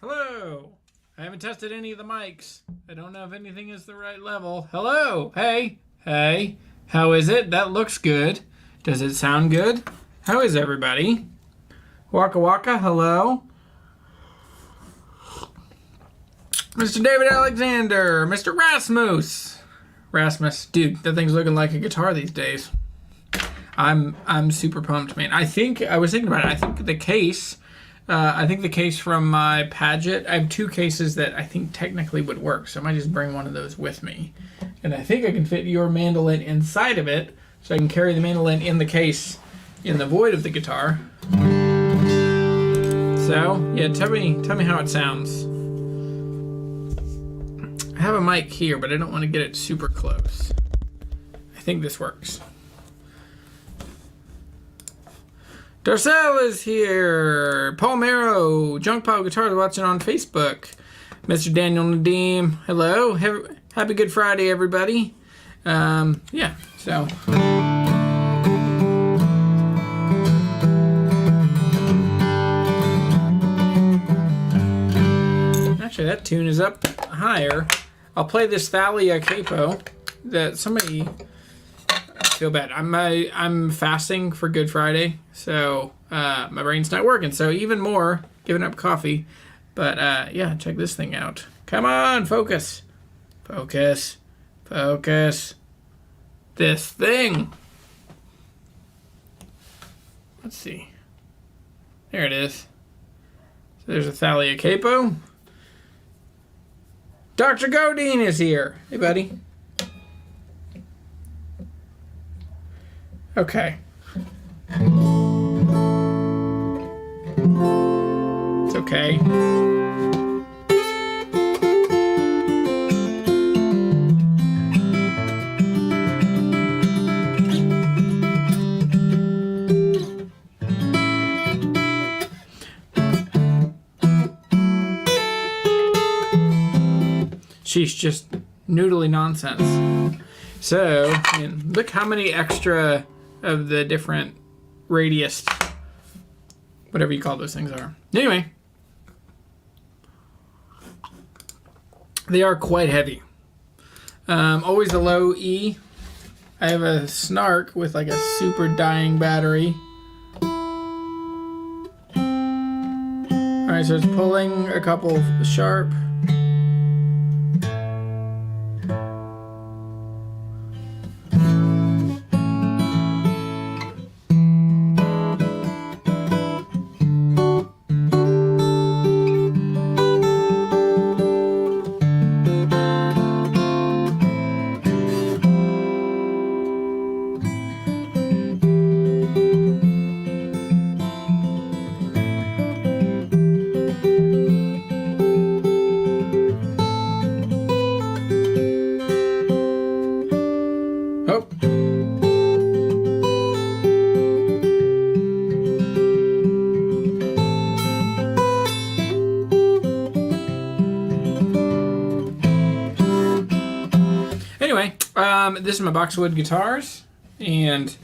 Hello. I haven't tested any of the mics. I don't know if anything is the right level. Hello. Hey. Hey. How is it? That looks good. Does it sound good? How is everybody? Waka waka. Hello. Mr. David Alexander. Mr. Rasmus. Dude, that thing's looking like a guitar these days. I'm super pumped, man. I was thinking about it. I think the case from my Paget, I have two cases that I think technically would work, so I might just bring one of those with me. And I think I can fit your mandolin inside of it, so I can carry the mandolin in the case in the void of the guitar. So, yeah, tell me how it sounds. I have a mic here, but I don't want to get it super close. I think this works. Darcel is here. Paul Marrow, Junk Pile Guitars, watching on Facebook. Mr. Daniel Nadeem, hello. Happy Good Friday, everybody. Yeah, so. Actually, that tune is up higher. I'll play this Thalia Capo that somebody... feel bad. I'm fasting for Good Friday, so my brain's not working. So even more, giving up coffee. But yeah, check this thing out. Come on, focus. Focus. Focus. This thing. Let's see. There it is. So there's a Thalia Capo. Dr. Godine is here. Hey, buddy. Okay. It's okay. She's just noodly nonsense. So, and look how many extra of the different radius, whatever you call those things are. Anyway, they are quite heavy. Always a low E. I have a Snark with like a super dying battery. Alright, so it's pulling a couple sharp. This is my Foxwood guitars, and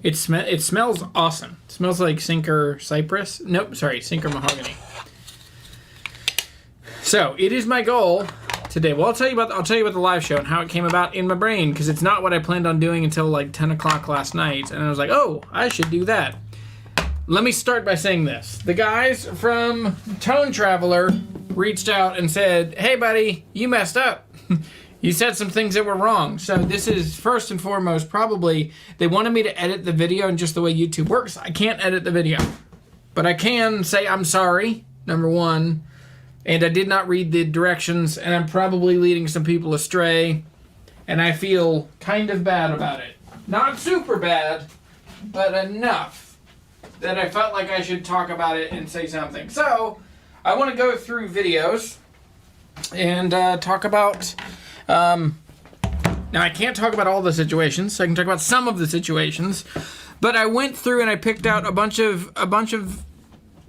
it smells awesome. It smells like Sinker Cypress. Nope, sorry, Sinker Mahogany. So it is my goal today. Well, I'll tell you about the live show and how it came about in my brain, because it's not what I planned on doing until like 10 o'clock last night, and I was like, oh, I should do that. Let me start by saying this: the guys from Tone Traveler reached out and said, "Hey, buddy, you messed up." You said some things that were wrong. So this is first and foremost, probably, they wanted me to edit the video in just the way YouTube works. I can't edit the video, but I can say I'm sorry, number one, and I did not read the directions, and I'm probably leading some people astray, and I feel kind of bad about it. Not super bad, but enough that I felt like I should talk about it and say something. So I want to go through videos and talk about... now I can't talk about all the situations, so I can talk about some of the situations, but I went through and I picked out a bunch of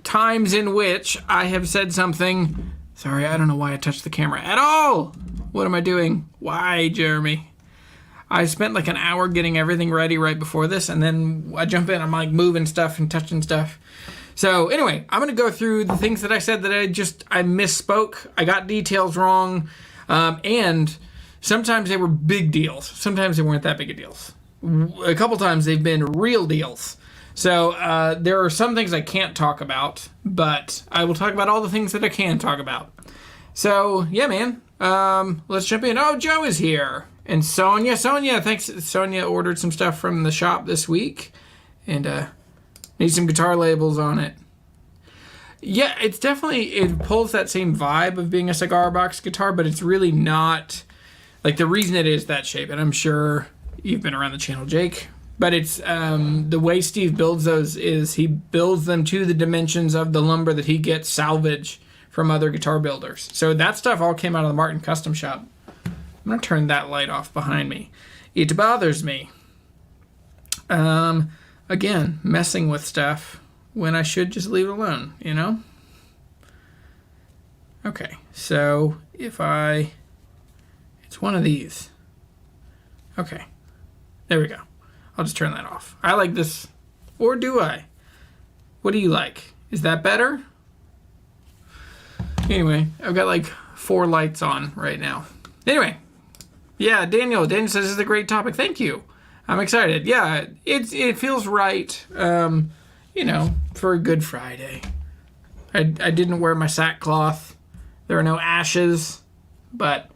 times in which I have said something. Sorry, I don't know why I touched the camera at all. What am I doing? Why, Jeremy? I spent like an hour getting everything ready right before this, and then I jump in, I'm like moving stuff and touching stuff. So anyway, I'm going to go through the things that I said that I misspoke. I got details wrong. And sometimes they were big deals. Sometimes they weren't that big of deals. A couple times they've been real deals. So there are some things I can't talk about, but I will talk about all the things that I can talk about. So yeah, man, let's jump in. Oh, Joe is here. And Sonia, thanks. Sonia ordered some stuff from the shop this week, and need some guitar labels on it. Yeah, it's definitely, it pulls that same vibe of being a cigar box guitar, but it's really not, like, the reason it is that shape, and I'm sure you've been around the channel, Jake, but it's, the way Steve builds those is he builds them to the dimensions of the lumber that he gets salvage from other guitar builders. So that stuff all came out of the Martin Custom Shop. I'm going to turn that light off behind me. It bothers me. Again, messing with stuff when I should just leave it alone, you know? Okay, so if it's one of these. Okay, there we go. I'll just turn that off. I like this, or do I? What do you like? Is that better? Anyway, I've got like 4 lights on right now. Anyway, yeah, Daniel says this is a great topic. Thank you. I'm excited. Yeah, it feels right, you know, for a Good Friday. I didn't wear my sackcloth. There are no ashes, but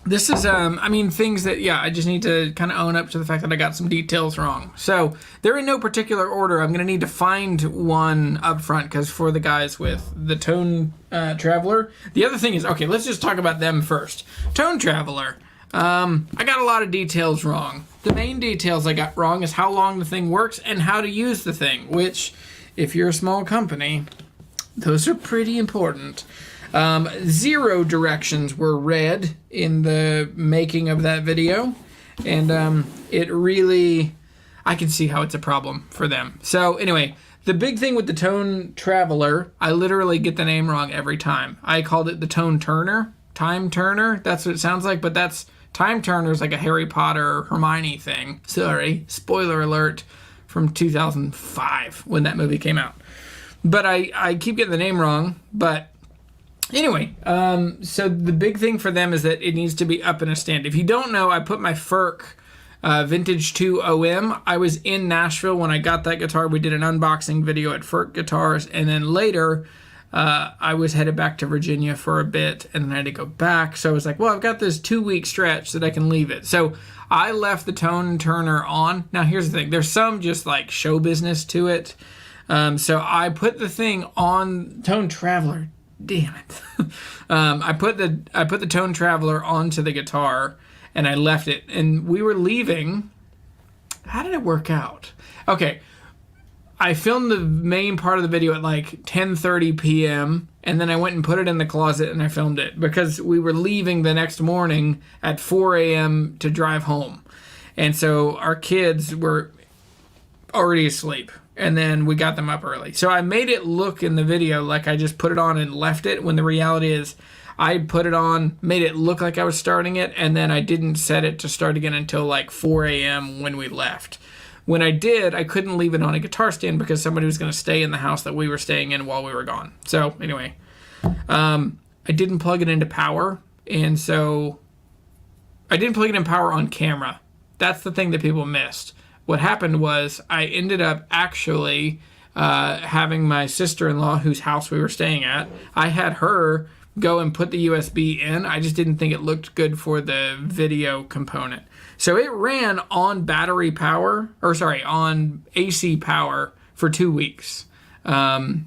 this is, I mean, things that, yeah, I just need to kind of own up to the fact that I got some details wrong. So they're in no particular order. I'm going to need to find one up front because for the guys with the Tone Traveler. The other thing is, okay, let's just talk about them first. Tone Traveler. I got a lot of details wrong. The main details I got wrong is how long the thing works and how to use the thing, which, if you're a small company, those are pretty important. 0 directions were read in the making of that video, and it really, I can see how it's a problem for them. So anyway, the big thing with the Tone Traveler, I literally get the name wrong every time. I called it the Tone Turner, Time Turner, that's what it sounds like, but that's, Time Turner's like a Harry Potter Hermione thing. Sorry, spoiler alert from 2005 when that movie came out. But I keep getting the name wrong, but anyway, so the big thing for them is that it needs to be up in a stand. If you don't know, I put my Ferk Vintage 2 OM. I was in Nashville when I got that guitar. We did an unboxing video at Ferk Guitars, and then later I was headed back to Virginia for a bit, and then I had to go back. So I was like, well, I've got this 2-week stretch that I can leave it. So I left the Tone Turner on. Now, here's the thing. There's some just like show business to it. So I put the thing on Tone Traveler. Damn it. I put the Tone Traveler onto the guitar, and I left it. And we were leaving. How did it work out? Okay. I filmed the main part of the video at like 10:30 p.m. and then I went and put it in the closet and I filmed it because we were leaving the next morning at 4 a.m. to drive home. And so our kids were already asleep and then we got them up early. So I made it look in the video like I just put it on and left it, when the reality is I put it on, made it look like I was starting it, and then I didn't set it to start again until like 4 a.m. when we left. When I did, I couldn't leave it on a guitar stand because somebody was going to stay in the house that we were staying in while we were gone. So anyway, I didn't plug it into power, and so I didn't plug it in power on camera. That's the thing that people missed. What happened was I ended up actually having my sister-in-law, whose house we were staying at, I had her go and put the USB in. I just didn't think it looked good for the video component. So it ran on battery power, on AC power for 2 weeks. But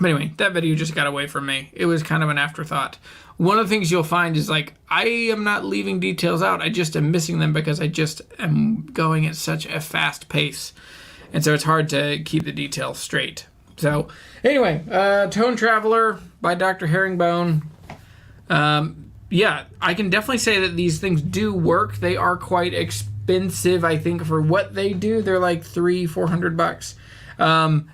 anyway, that video just got away from me. It was kind of an afterthought. One of the things you'll find is like, I am not leaving details out. I just am missing them because I just am going at such a fast pace. And so it's hard to keep the details straight. So anyway, Tone Traveler by Dr. Herringbone. Yeah, I can definitely say that these things do work. They are quite expensive, I think, for what they do. They're like $300-400.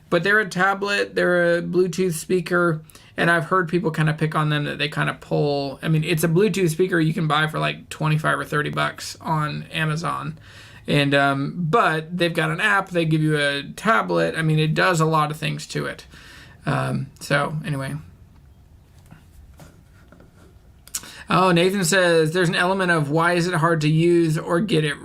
But they're a tablet, they're a Bluetooth speaker, and I've heard people kind of pick on them that they kind of pull. I mean, it's a Bluetooth speaker you can buy for like $25 or $30 on Amazon. And but they've got an app. They give you a tablet. I mean, it does a lot of things to it. So anyway. Oh, Nathan says there's an element of why is it hard to use or get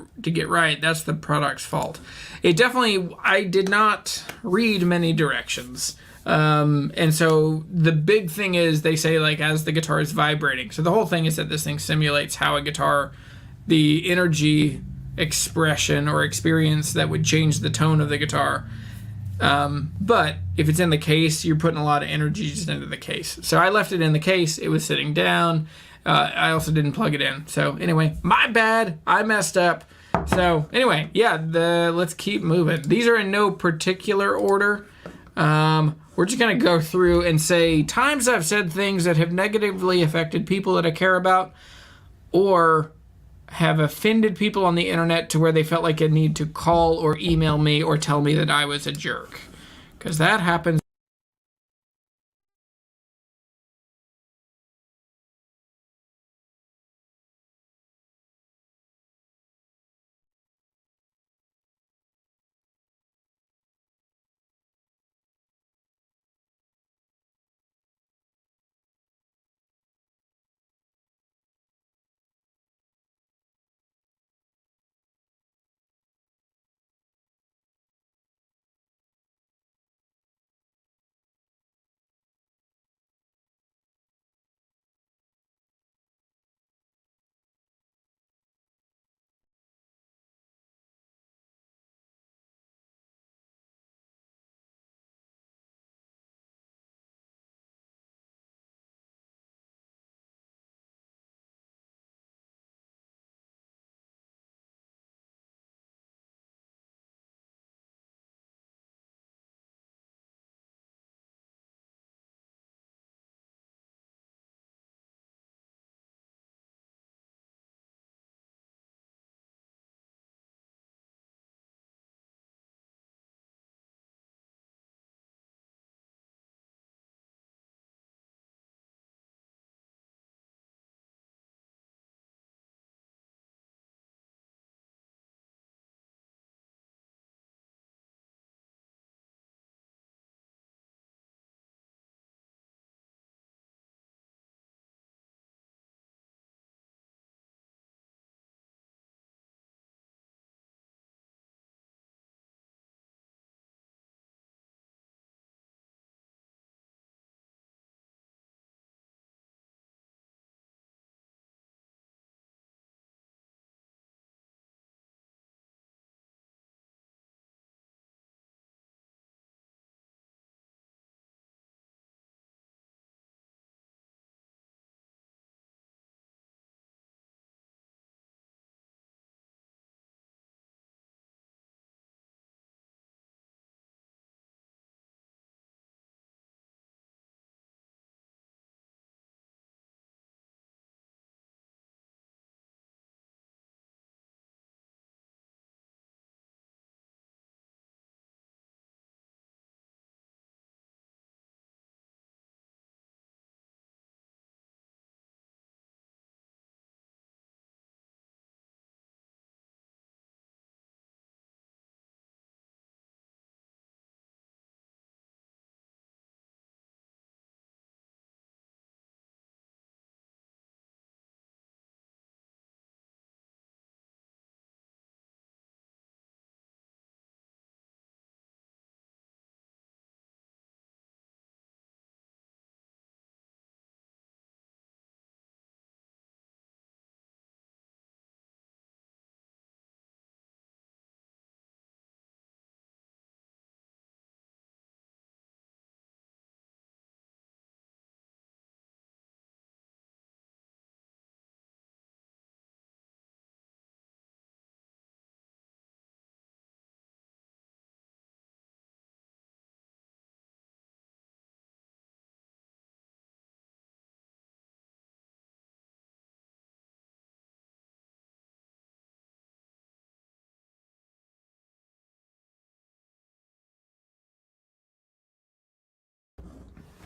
right. That's the product's fault. It definitely, I did not read many directions. And so the big thing is they say like as the guitar is vibrating. So the whole thing is that this thing simulates how a guitar, the energy expression or experience that would change the tone of the guitar. But if it's in the case, you're putting a lot of energy just into the case. So I left it in the case. It was sitting down. I also didn't plug it in. So anyway, my bad. I messed up. So anyway, yeah, let's keep moving. These are in no particular order. We're just going to go through and say times I've said things that have negatively affected people that I care about or have offended people on the internet to where they felt like a need to call or email me or tell me that I was a jerk. Because that happens.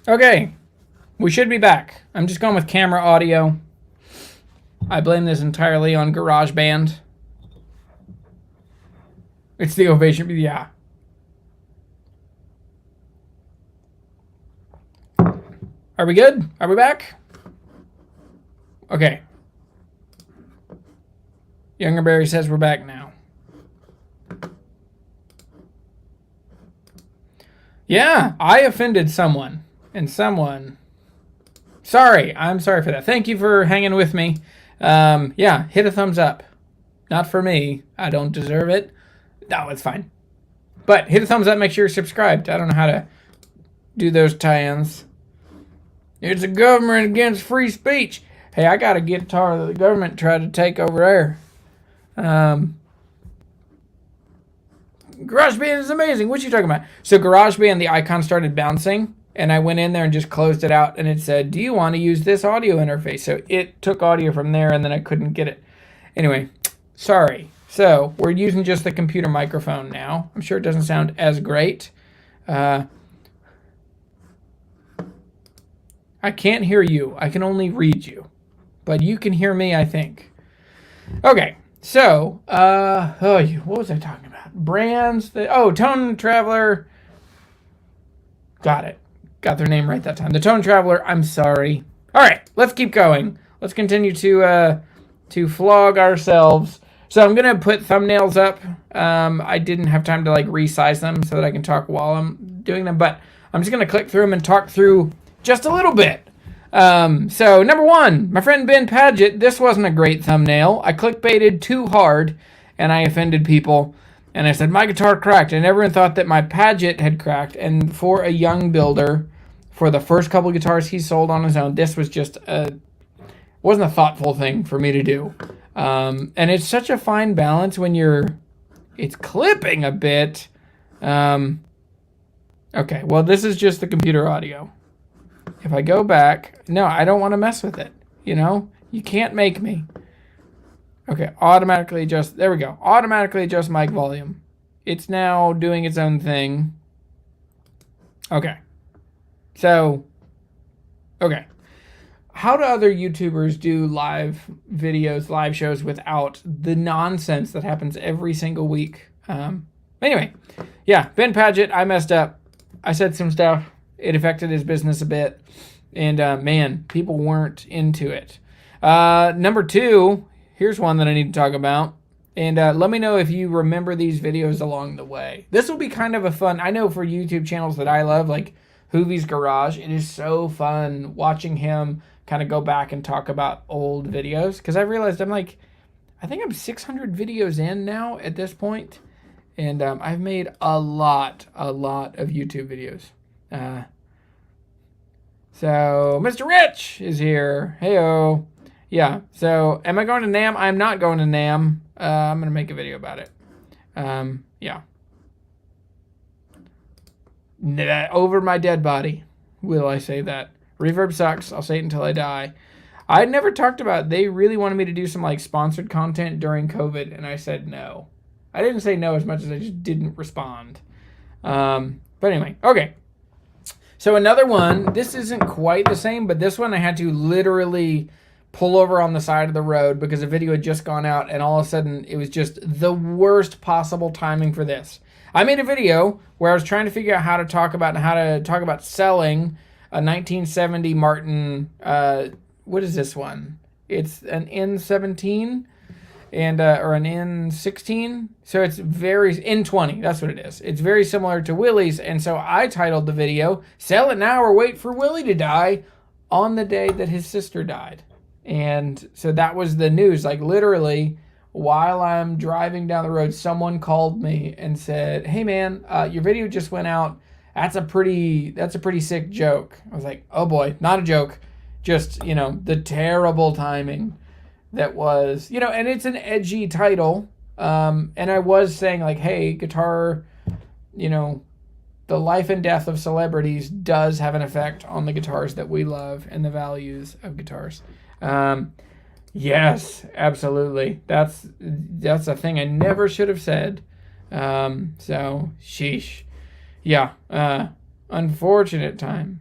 Okay, we should be back. I'm just going with camera audio. I blame this entirely on GarageBand. It's the ovation. Yeah. Are we good? Are we back? Okay. Younger Barry says we're back now. Yeah, I offended someone. And someone... Sorry, I'm sorry for that. Thank you for hanging with me. Yeah, hit a thumbs up. Not for me. I don't deserve it. No, it's fine. But hit a thumbs up, make sure you're subscribed. I don't know how to do those tie-ins. It's a government against free speech. Hey, I got a guitar that the government tried to take over there. GarageBand is amazing. What you talking about? So GarageBand, the icon started bouncing, and I went in there and just closed it out, and it said, do you want to use this audio interface? So it took audio from there, and then I couldn't get it. Anyway, sorry. So we're using just the computer microphone now. I'm sure it doesn't sound as great. I can't hear you. I can only read you. But you can hear me, I think. Okay, so, what was I talking about? Brands, Tone Traveler. Got it. Got their name right that time. The Tone Traveler, I'm sorry. All right, let's keep going. Let's continue to flog ourselves. So I'm going to put thumbnails up. I didn't have time to resize them so that I can talk while I'm doing them, but I'm just going to click through them and talk through just a little bit. So number one, my friend Ben Padgett, this wasn't a great thumbnail. I clickbaited too hard and I offended people. And I said, my guitar cracked. And everyone thought that my Padgett had cracked. And for a young builder, for the first couple guitars he sold on his own, this was just wasn't a thoughtful thing for me to do. And it's such a fine balance when it's clipping a bit. Okay, well, this is just the computer audio. If I go back, no, I don't want to mess with it. You can't make me. Okay, automatically adjust. There we go. Automatically adjust mic volume. It's now doing its own thing. Okay. So, okay. How do other YouTubers do live videos, live shows without the nonsense that happens every single week? Anyway, yeah, Ben Padgett, I messed up. I said some stuff. It affected his business a bit. And, man, people weren't into it. Number two, here's one that I need to talk about. And let me know if you remember these videos along the way. This will be kind of a fun, I know for YouTube channels that I love, like Hoovie's Garage, it is so fun watching him kind of go back and talk about old videos. Because I realized I think I'm 600 videos in now at this point. And I've made a lot of YouTube videos. So, Mr. Rich is here. Heyo. Yeah, so am I going to NAMM? I'm not going to NAMM. I'm going to make a video about it. Yeah. Over my dead body, will I say that. Reverb sucks. I'll say it until I die. I never talked about, they really wanted me to do some sponsored content during COVID, and I said no. I didn't say no as much as I just didn't respond. But anyway, okay. So another one, this isn't quite the same, but this one I had to literally pull over on the side of the road because a video had just gone out and all of a sudden it was just the worst possible timing for this. I made a video where I was trying to figure out how to talk about selling a 1970 Martin, what is this one? It's an N17 and or an N16. So it's N20, that's what it is. It's very similar to Willie's, and so I titled the video, Sell It Now or Wait for Willie to Die, on the day that his sister died. And so that was the news. Literally, while I'm driving down the road, someone called me and said, hey man, your video just went out. That's a pretty sick joke. I was like, oh boy, not a joke. Just, the terrible timing that was, and it's an edgy title. And I was saying hey, guitar, the life and death of celebrities does have an effect on the guitars that we love and the values of guitars. Yes, absolutely. That's a thing I never should have said. So sheesh. Yeah. Unfortunate time.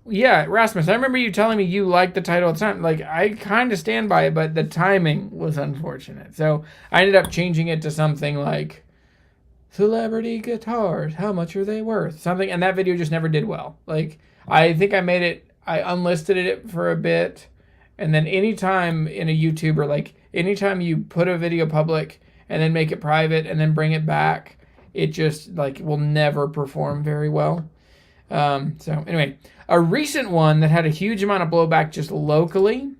Yeah, Rasmus, I remember you telling me you liked the title at the time. Like, I kind of stand by it, but the timing was unfortunate. So I ended up changing it to something like Celebrity Guitars, how much are they worth? Something, and that video just never did well. Like, I think I unlisted it for a bit, and then anytime in a YouTuber, like, anytime you put a video public and then make it private and then bring it back, it just, like, will never perform very well. So anyway, a recent one that had a huge amount of blowback just locally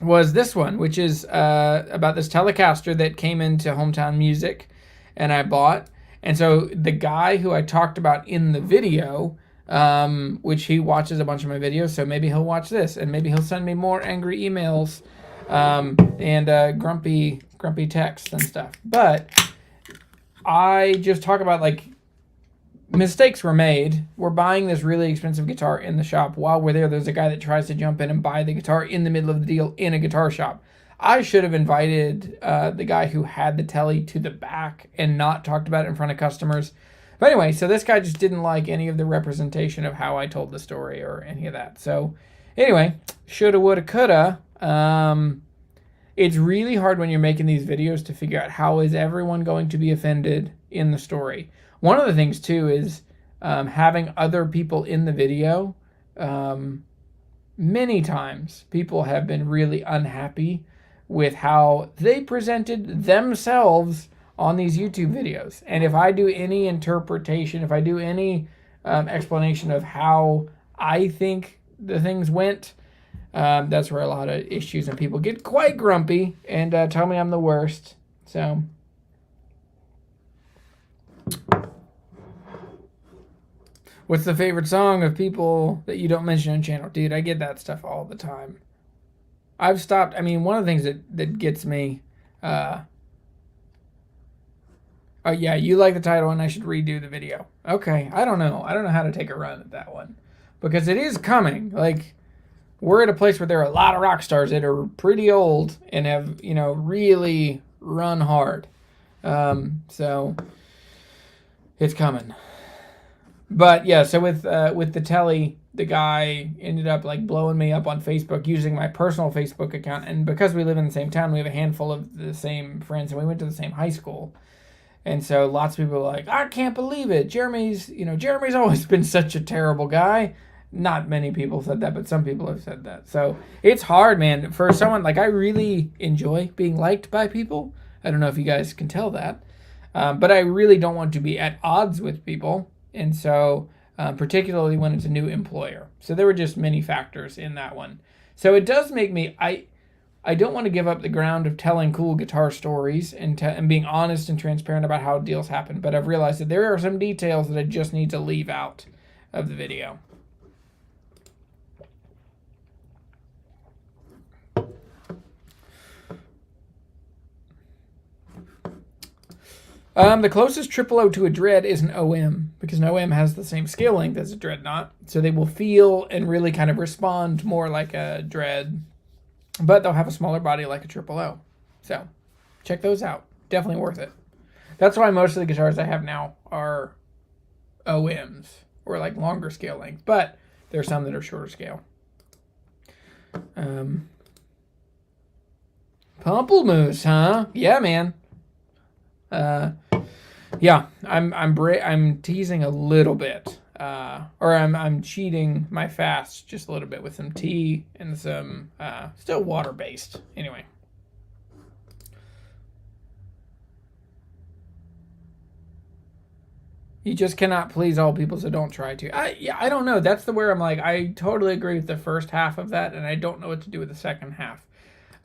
was this one, which is about this Telecaster that came into Hometown Music and I bought. And so the guy who I talked about in the video, which he watches a bunch of my videos, so maybe he'll watch this and maybe he'll send me more angry emails and grumpy texts and stuff. But I just talk about, like, mistakes were made. We're buying this really expensive guitar in the shop. While we're there, there's a guy that tries to jump in and buy the guitar in the middle of the deal in a guitar shop. I should have invited the guy who had the telly to the back and not talked about it in front of customers. But anyway, so this guy just didn't like any of the representation of how I told the story or any of that. So anyway, shoulda, woulda, coulda. It's really hard when you're making these videos to figure out how is everyone going to be offended in the story. One of the things, too, is having other people in the video. Many times, people have been really unhappy with how they presented themselves on these YouTube videos. And if I do any interpretation, if I do any explanation of how I think the things went, that's where a lot of issues and people get quite grumpy and tell me I'm the worst. So... what's the favorite song of people that you don't mention on channel? Dude, I get that stuff all the time. I've stopped. I mean, one of the things that gets me... oh, yeah, you like the title and I should redo the video. Okay, I don't know. I don't know how to take a run at that one. Because it is coming. Like, we're at a place where there are a lot of rock stars that are pretty old and have, you know, really run hard. So, it's coming. But yeah, so with the telly, the guy ended up, like, blowing me up on Facebook using my personal Facebook account. And because we live in the same town, we have a handful of the same friends, and we went to the same high school. And so lots of people are like, I can't believe it. Jeremy's always been such a terrible guy. Not many people said that, but some people have said that. So it's hard, man. For someone, like, I really enjoy being liked by people. I don't know if you guys can tell that. But I really don't want to be at odds with people. And so, particularly when it's a new employer. So there were just many factors in that one. So it does make me, I don't want to give up the ground of telling cool guitar stories and being honest and transparent about how deals happen. But I've realized that there are some details that I just need to leave out of the video. The closest triple O to a dread is an OM, because an OM has the same scale length as a dreadnought, so they will feel and really kind of respond more like a dread, but they'll have a smaller body like a triple O. So, check those out. Definitely worth it. That's why most of the guitars I have now are OMs, or like longer scale length, but there are some that are shorter scale. Pamplemousse, huh? Yeah, man. Yeah, I'm teasing a little bit, or I'm cheating my fast just a little bit with some tea and some still water based. Anyway, you just cannot please all people, so don't try to. I don't know. That's where I'm like, I totally agree with the first half of that, and I don't know what to do with the second half.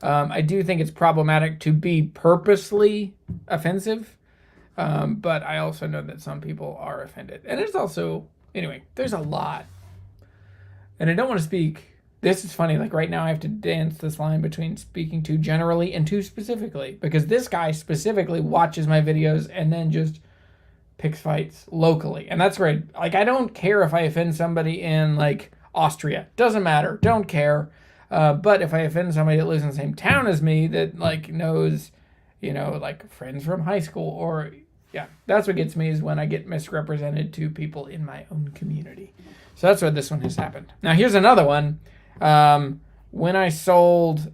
I do think it's problematic to be purposely offensive. But I also know that some people are offended. And it's also, anyway, there's a lot. And I don't want to speak, this is funny, like right now I have to dance this line between speaking too generally and too specifically. Because this guy specifically watches my videos and then just picks fights locally. And that's great. Like, I don't care if I offend somebody in, like, Austria. Doesn't matter. Don't care. But if I offend somebody that lives in the same town as me that, like, knows, you know, like, friends from high school or Yeah, that's what gets me, is when I get misrepresented to people in my own community. So that's what this one has happened. Now here's another one. When I sold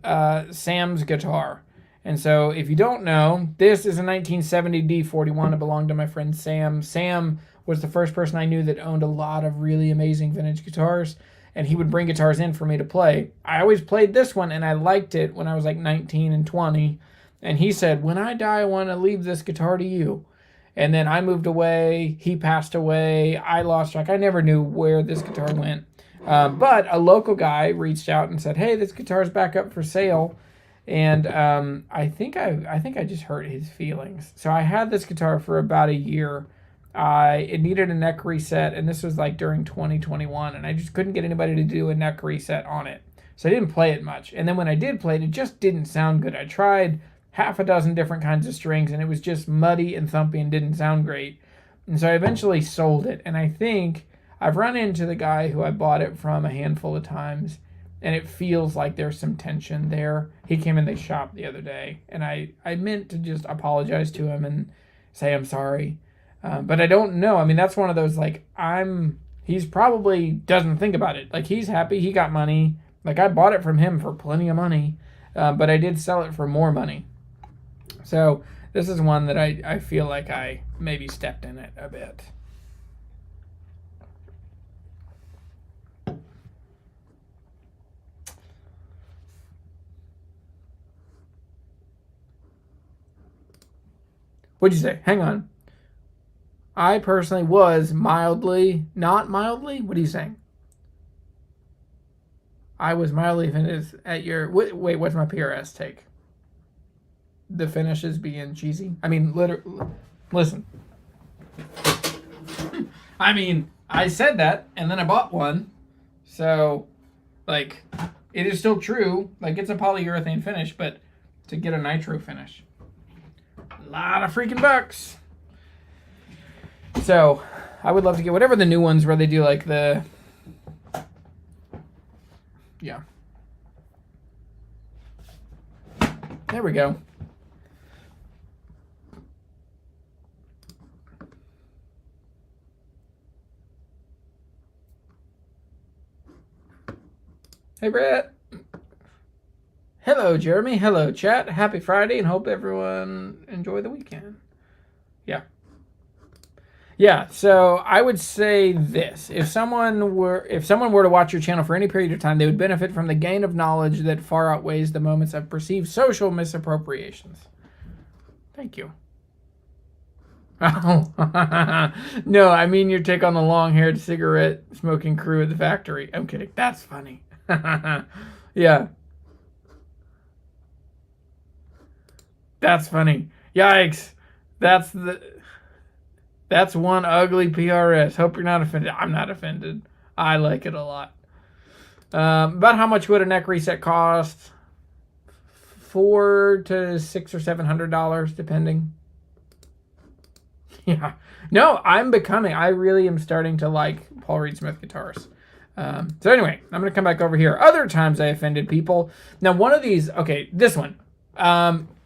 Sam's guitar. And so if you don't know, this is a 1970 D41. It belonged to my friend Sam. Sam was the first person I knew that owned a lot of really amazing vintage guitars, and he would bring guitars in for me to play. I always played this one, and I liked it when I was like 19 and 20. And he said, when I die, I want to leave this guitar to you. And then I moved away. He passed away. I lost track. I never knew where this guitar went. But a local guy reached out and said, hey, this guitar's back up for sale. And I think I just hurt his feelings. So I had this guitar for about a year. It needed a neck reset, and this was like during 2021, and I just couldn't get anybody to do a neck reset on it. So I didn't play it much. And then when I did play it, it just didn't sound good. I tried half a dozen different kinds of strings, and it was just muddy and thumpy and didn't sound great. And so I eventually sold it. And I think I've run into the guy who I bought it from a handful of times, and it feels like there's some tension there. He came in the shop the other day, and I meant to just apologize to him and say I'm sorry. But I don't know. I mean, that's one of those, like, he's probably doesn't think about it. Like, he's happy. He got money. Like, I bought it from him for plenty of money, but I did sell it for more money. So this is one that I feel like I maybe stepped in it a bit. What'd you say? Hang on. I personally was mildly, not mildly? What are you saying? I was mildly offended at your... Wait, what's my PRS take? The finishes being cheesy? I mean, literally... Listen. I mean, I said that, and then I bought one. So, like, it is still true. Like, it's a polyurethane finish, but to get a nitro finish... A lot of freaking bucks. So, I would love to get whatever the new ones where they do like the... Yeah. There we go. Hey, Brett. Hello, Jeremy. Hello, chat. Happy Friday, and hope everyone enjoy the weekend. Yeah. Yeah, so I would say this. If someone were to watch your channel for any period of time, they would benefit from the gain of knowledge that far outweighs the moments of perceived social misappropriations. Thank you. Oh. No, I mean your take on the long-haired cigarette-smoking crew at the factory. I'm kidding. That's funny. Yeah. That's funny. Yikes. That's one ugly PRS. Hope you're not offended. I'm not offended. I like it a lot. About how much would a neck reset cost? $400 to $600 or $700, depending. Yeah. No, I really am starting to like Paul Reed Smith guitars. So anyway, I'm going to come back over here. Other times I offended people. Now, one of these, okay, this one.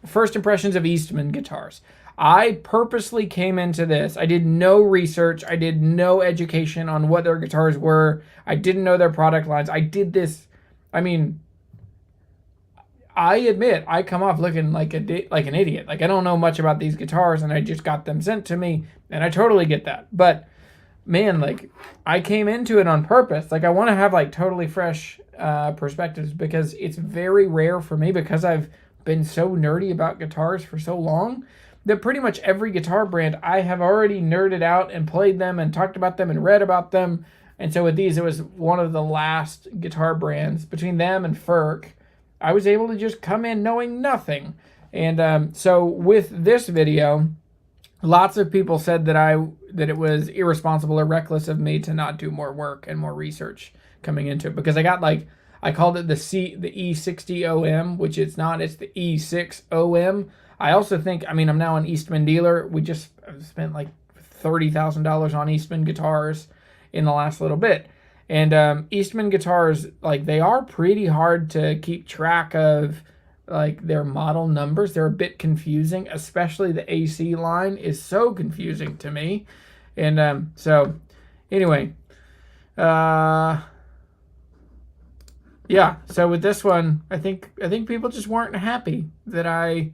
First impressions of Eastman guitars. I purposely came into this. I did no research. I did no education on what their guitars were. I didn't know their product lines. I did this. I mean, I admit I come off looking like an idiot. Like, I don't know much about these guitars, and I just got them sent to me, and I totally get that. But man, like, I came into it on purpose. Like, I want to have like totally fresh perspectives, because it's very rare for me, because I've been so nerdy about guitars for so long, that pretty much every guitar brand I have already nerded out and played them and talked about them and read about them. And so with these, it was one of the last guitar brands. Between them and Ferk, I was able to just come in knowing nothing. And so with this video, lots of people said that it was irresponsible or reckless of me to not do more work and more research coming into it, because I got like, I called it the E60OM, which it's not. It's the E6OM. I also think, I mean, I'm now an Eastman dealer. We just spent like $30,000 on Eastman guitars in the last little bit. And Eastman guitars, like, they are pretty hard to keep track of like their model numbers. They're a bit confusing, especially the AC line is so confusing to me. And so anyway, yeah, so with this one, I think people just weren't happy that I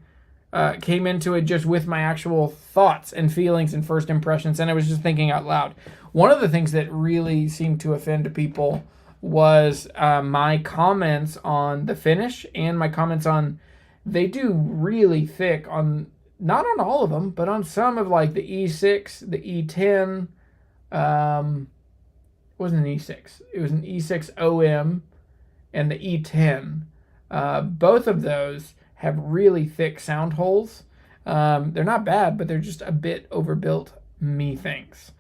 came into it just with my actual thoughts and feelings and first impressions, and I was just thinking out loud. One of the things that really seemed to offend people was my comments on the finish and my comments on, they do really thick on, not on all of them, but on some of like the E6, the E10, it wasn't an E6, it was an E6 OM and the E10. Both of those have really thick sound holes. They're not bad, but they're just a bit overbuilt, methinks.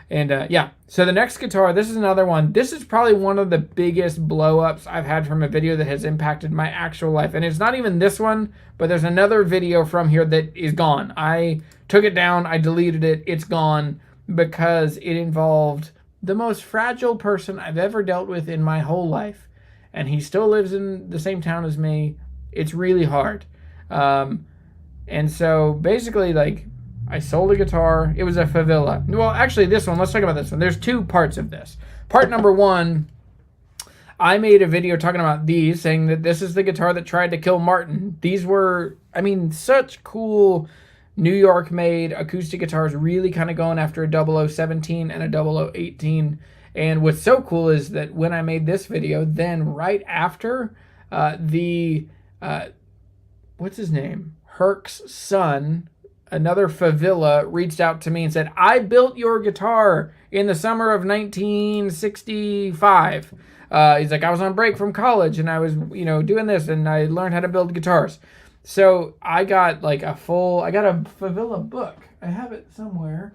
And yeah, so the next guitar, this is another one. This is probably one of the biggest blow-ups I've had from a video that has impacted my actual life. And it's not even this one, but there's another video from here that is gone. I took it down, I deleted it, it's gone, because it involved the most fragile person I've ever dealt with in my whole life. And he still lives in the same town as me. It's really hard. And so basically, like, I sold a guitar. It was a Favilla. Well, actually, this one, let's talk about this one. There's two parts of this. Part number one, I made a video talking about these, saying that this is the guitar that tried to kill Martin. These were, I mean, such cool New York-made acoustic guitars, really kind of going after a 0017 and a 0018. And what's so cool is that when I made this video, then right after, what's his name? Herc's son, another Favilla, reached out to me and said, I built your guitar in the summer of 1965. He's like, I was on break from college and I was, doing this and I learned how to build guitars. So I got like I got a Favilla book. I have it somewhere.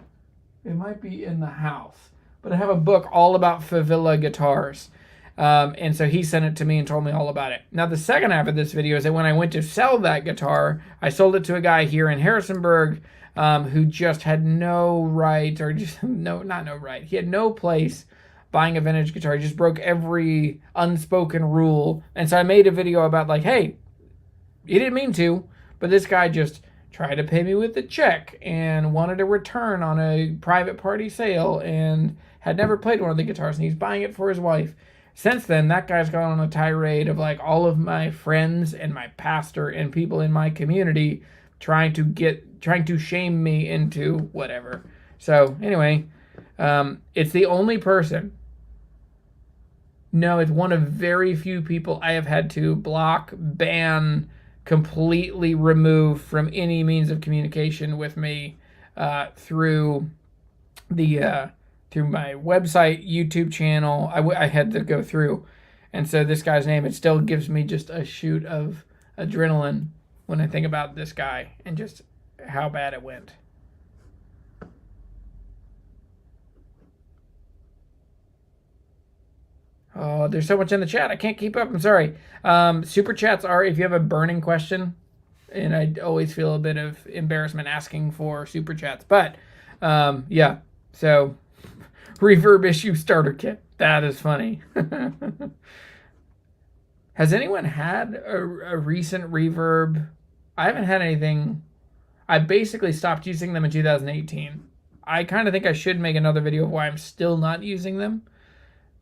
It might be in the house, but I have a book all about Favilla guitars. And so he sent it to me and told me all about it. Now, the second half of this video is that when I went to sell that guitar, I sold it to a guy here in Harrisonburg who just had no right, or just not no right. He had no place buying a vintage guitar. He just broke every unspoken rule. And so I made a video about like, hey, he didn't mean to, but this guy just tried to pay me with a check and wanted a return on a private party sale and had never played one of the guitars, and he's buying it for his wife. Since then, that guy's gone on a tirade of like all of my friends and my pastor and people in my community trying to shame me into whatever. So anyway, it's the only person. No, it's one of very few people I have had to block, ban, completely remove from any means of communication with me through my website, YouTube channel. I had to go through. And so this guy's name, it still gives me just a shoot of adrenaline when I think about this guy and just how bad it went. Oh, there's so much in the chat. I can't keep up. I'm sorry. Super chats are if you have a burning question. And I always feel a bit of embarrassment asking for super chats. But, yeah. So, reverb issue starter kit. That is funny. Has anyone had a recent reverb? I haven't had anything. I basically stopped using them in 2018. I kind of think I should make another video of why I'm still not using them.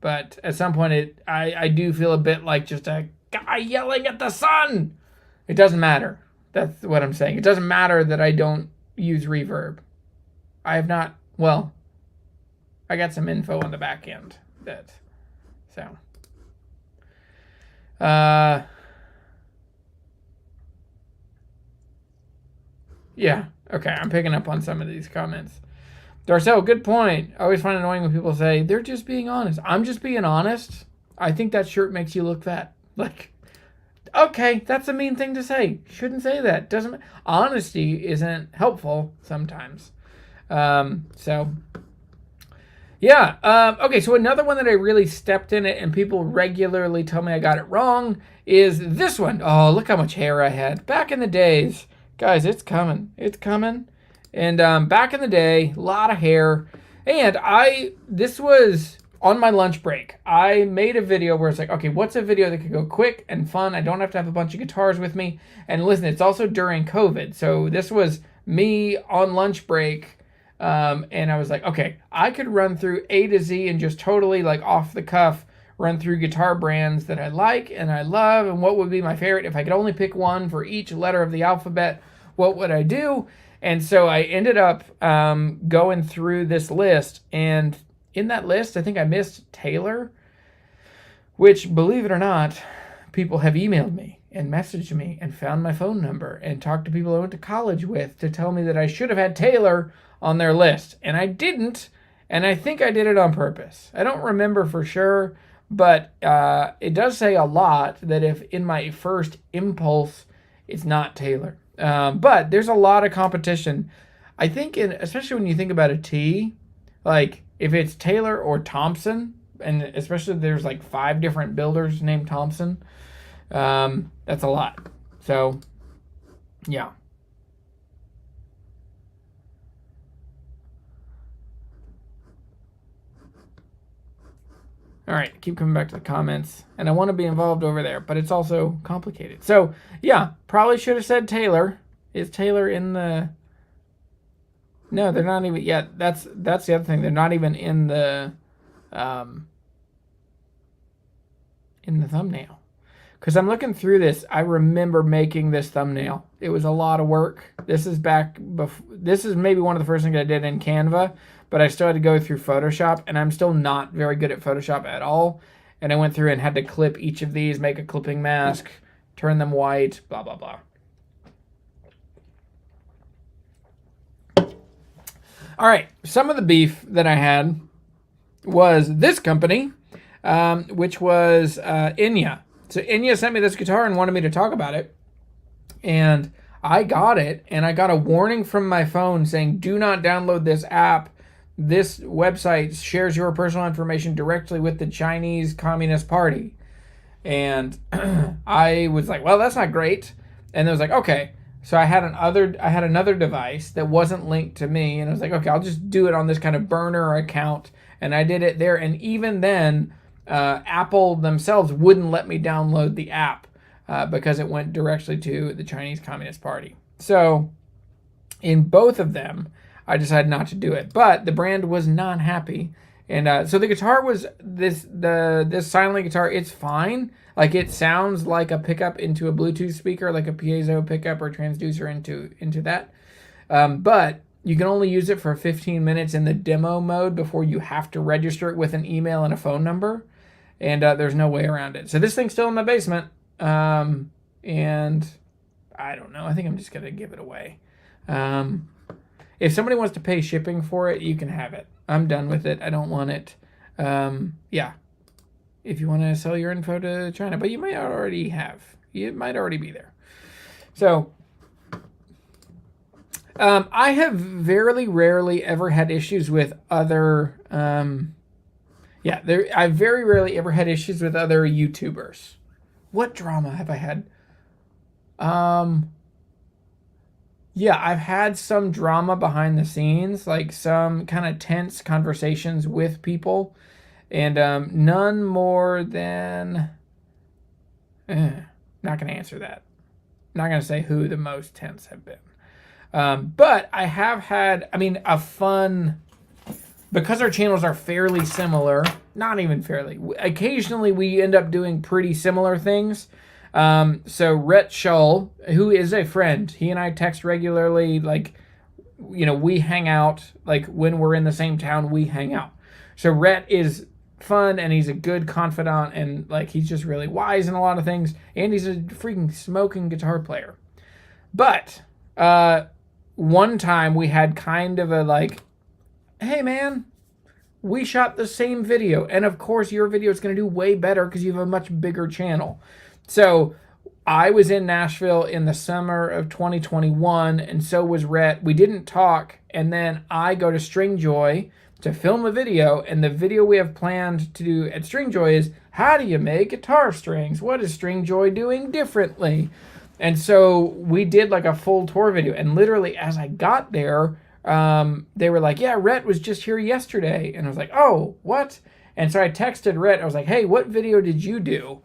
But at some point, I do feel a bit like just a guy yelling at the sun. It doesn't matter. That's what I'm saying. It doesn't matter that I don't use reverb. I have not, well, I got some info on the back end. Yeah, okay, I'm picking up on some of these comments. Darcel, good point. I always find it annoying when people say, they're just being honest. I'm just being honest. I think that shirt makes you look fat. Like, okay, that's a mean thing to say. Shouldn't say that. Honesty isn't helpful sometimes. So, yeah. Okay, so another one that I really stepped in it and people regularly tell me I got it wrong is this one. Oh, look how much hair I had. Back in the days. Guys, it's coming. It's coming. And back in the day, a lot of hair. And this was on my lunch break, I made a video where it's like, okay, what's a video that could go quick and fun? I don't have to have a bunch of guitars with me. And listen, it's also during COVID. So this was me on lunch break. And I was like, okay, I could run through A to Z and just totally like off the cuff, run through guitar brands that I like and I love. And what would be my favorite? If I could only pick one for each letter of the alphabet, what would I do? And so I ended up going through this list, and in that list, I think I missed Taylor, which, believe it or not, people have emailed me and messaged me and found my phone number and talked to people I went to college with to tell me that I should have had Taylor on their list. And I didn't, and I think I did it on purpose. I don't remember for sure, but it does say a lot that if in my first impulse, it's not Taylor. But there's a lot of competition. I think, especially when you think about a T, like if it's Taylor or Thompson, and especially if there's like 5 different builders named Thompson, that's a lot. So, yeah. All right, keep coming back to the comments. And I want to be involved over there, but it's also complicated. So, yeah, probably should have said Taylor. Is Taylor in the... No, they're not even... Yeah, that's the other thing. They're not even in the thumbnail. Because I'm looking through this. I remember making this thumbnail. It was a lot of work. This is this is maybe one of the first things I did in Canva. But I still had to go through Photoshop, and I'm still not very good at Photoshop at all. And I went through and had to clip each of these, make a clipping mask, turn them white, blah, blah, blah. All right, some of the beef that I had was this company, which was Enya. So Enya sent me this guitar and wanted me to talk about it. And I got it, and I got a warning from my phone saying, do not download this app. This website shares your personal information directly with the Chinese Communist Party. And I was like, well, that's not great. And it was like, okay. So I had another device that wasn't linked to me. And I was like, okay, I'll just do it on this kind of burner account. And I did it there. And even then, Apple themselves wouldn't let me download the app because it went directly to the Chinese Communist Party. So in both of them, I decided not to do it, but the brand was not happy. And so the guitar was this Silent guitar. It's fine. Like it sounds like a pickup into a Bluetooth speaker, like a piezo pickup or transducer into that. But you can only use it for 15 minutes in the demo mode before you have to register it with an email and a phone number. And there's no way around it. So this thing's still in my basement. And I don't know. I think I'm just going to give it away. If somebody wants to pay shipping for it, you can have it. I'm done with it. I don't want it. Yeah. If you want to sell your info to China. But you might already have. It might already be there. So, I have very rarely ever had issues with other... I've very rarely ever had issues with other YouTubers. What drama have I had? Yeah, I've had some drama behind the scenes, like some kind of tense conversations with people, and none more than... not going to answer that. Not going to say who the most tense have been. But I have had, a fun... Because our channels are fairly similar, not even fairly, occasionally we end up doing pretty similar things. So Rhett Shull, who is a friend, he and I text regularly, like, we hang out, like when we're in the same town, we hang out. So Rhett is fun and he's a good confidant and like, he's just really wise in a lot of things. And he's a freaking smoking guitar player. But, one time we had kind of a like, hey man, we shot the same video. And of course your video is going to do way better because you have a much bigger channel. So I was in Nashville in the summer of 2021, and so was Rhett. We didn't talk, and then I go to Stringjoy to film a video, and the video we have planned to do at Stringjoy is, how do you make guitar strings? What is Stringjoy doing differently? And so we did like a full tour video, and literally as I got there, they were like, yeah, Rhett was just here yesterday. And I was like, oh, what? And so I texted Rhett. I was like, hey, what video did you do?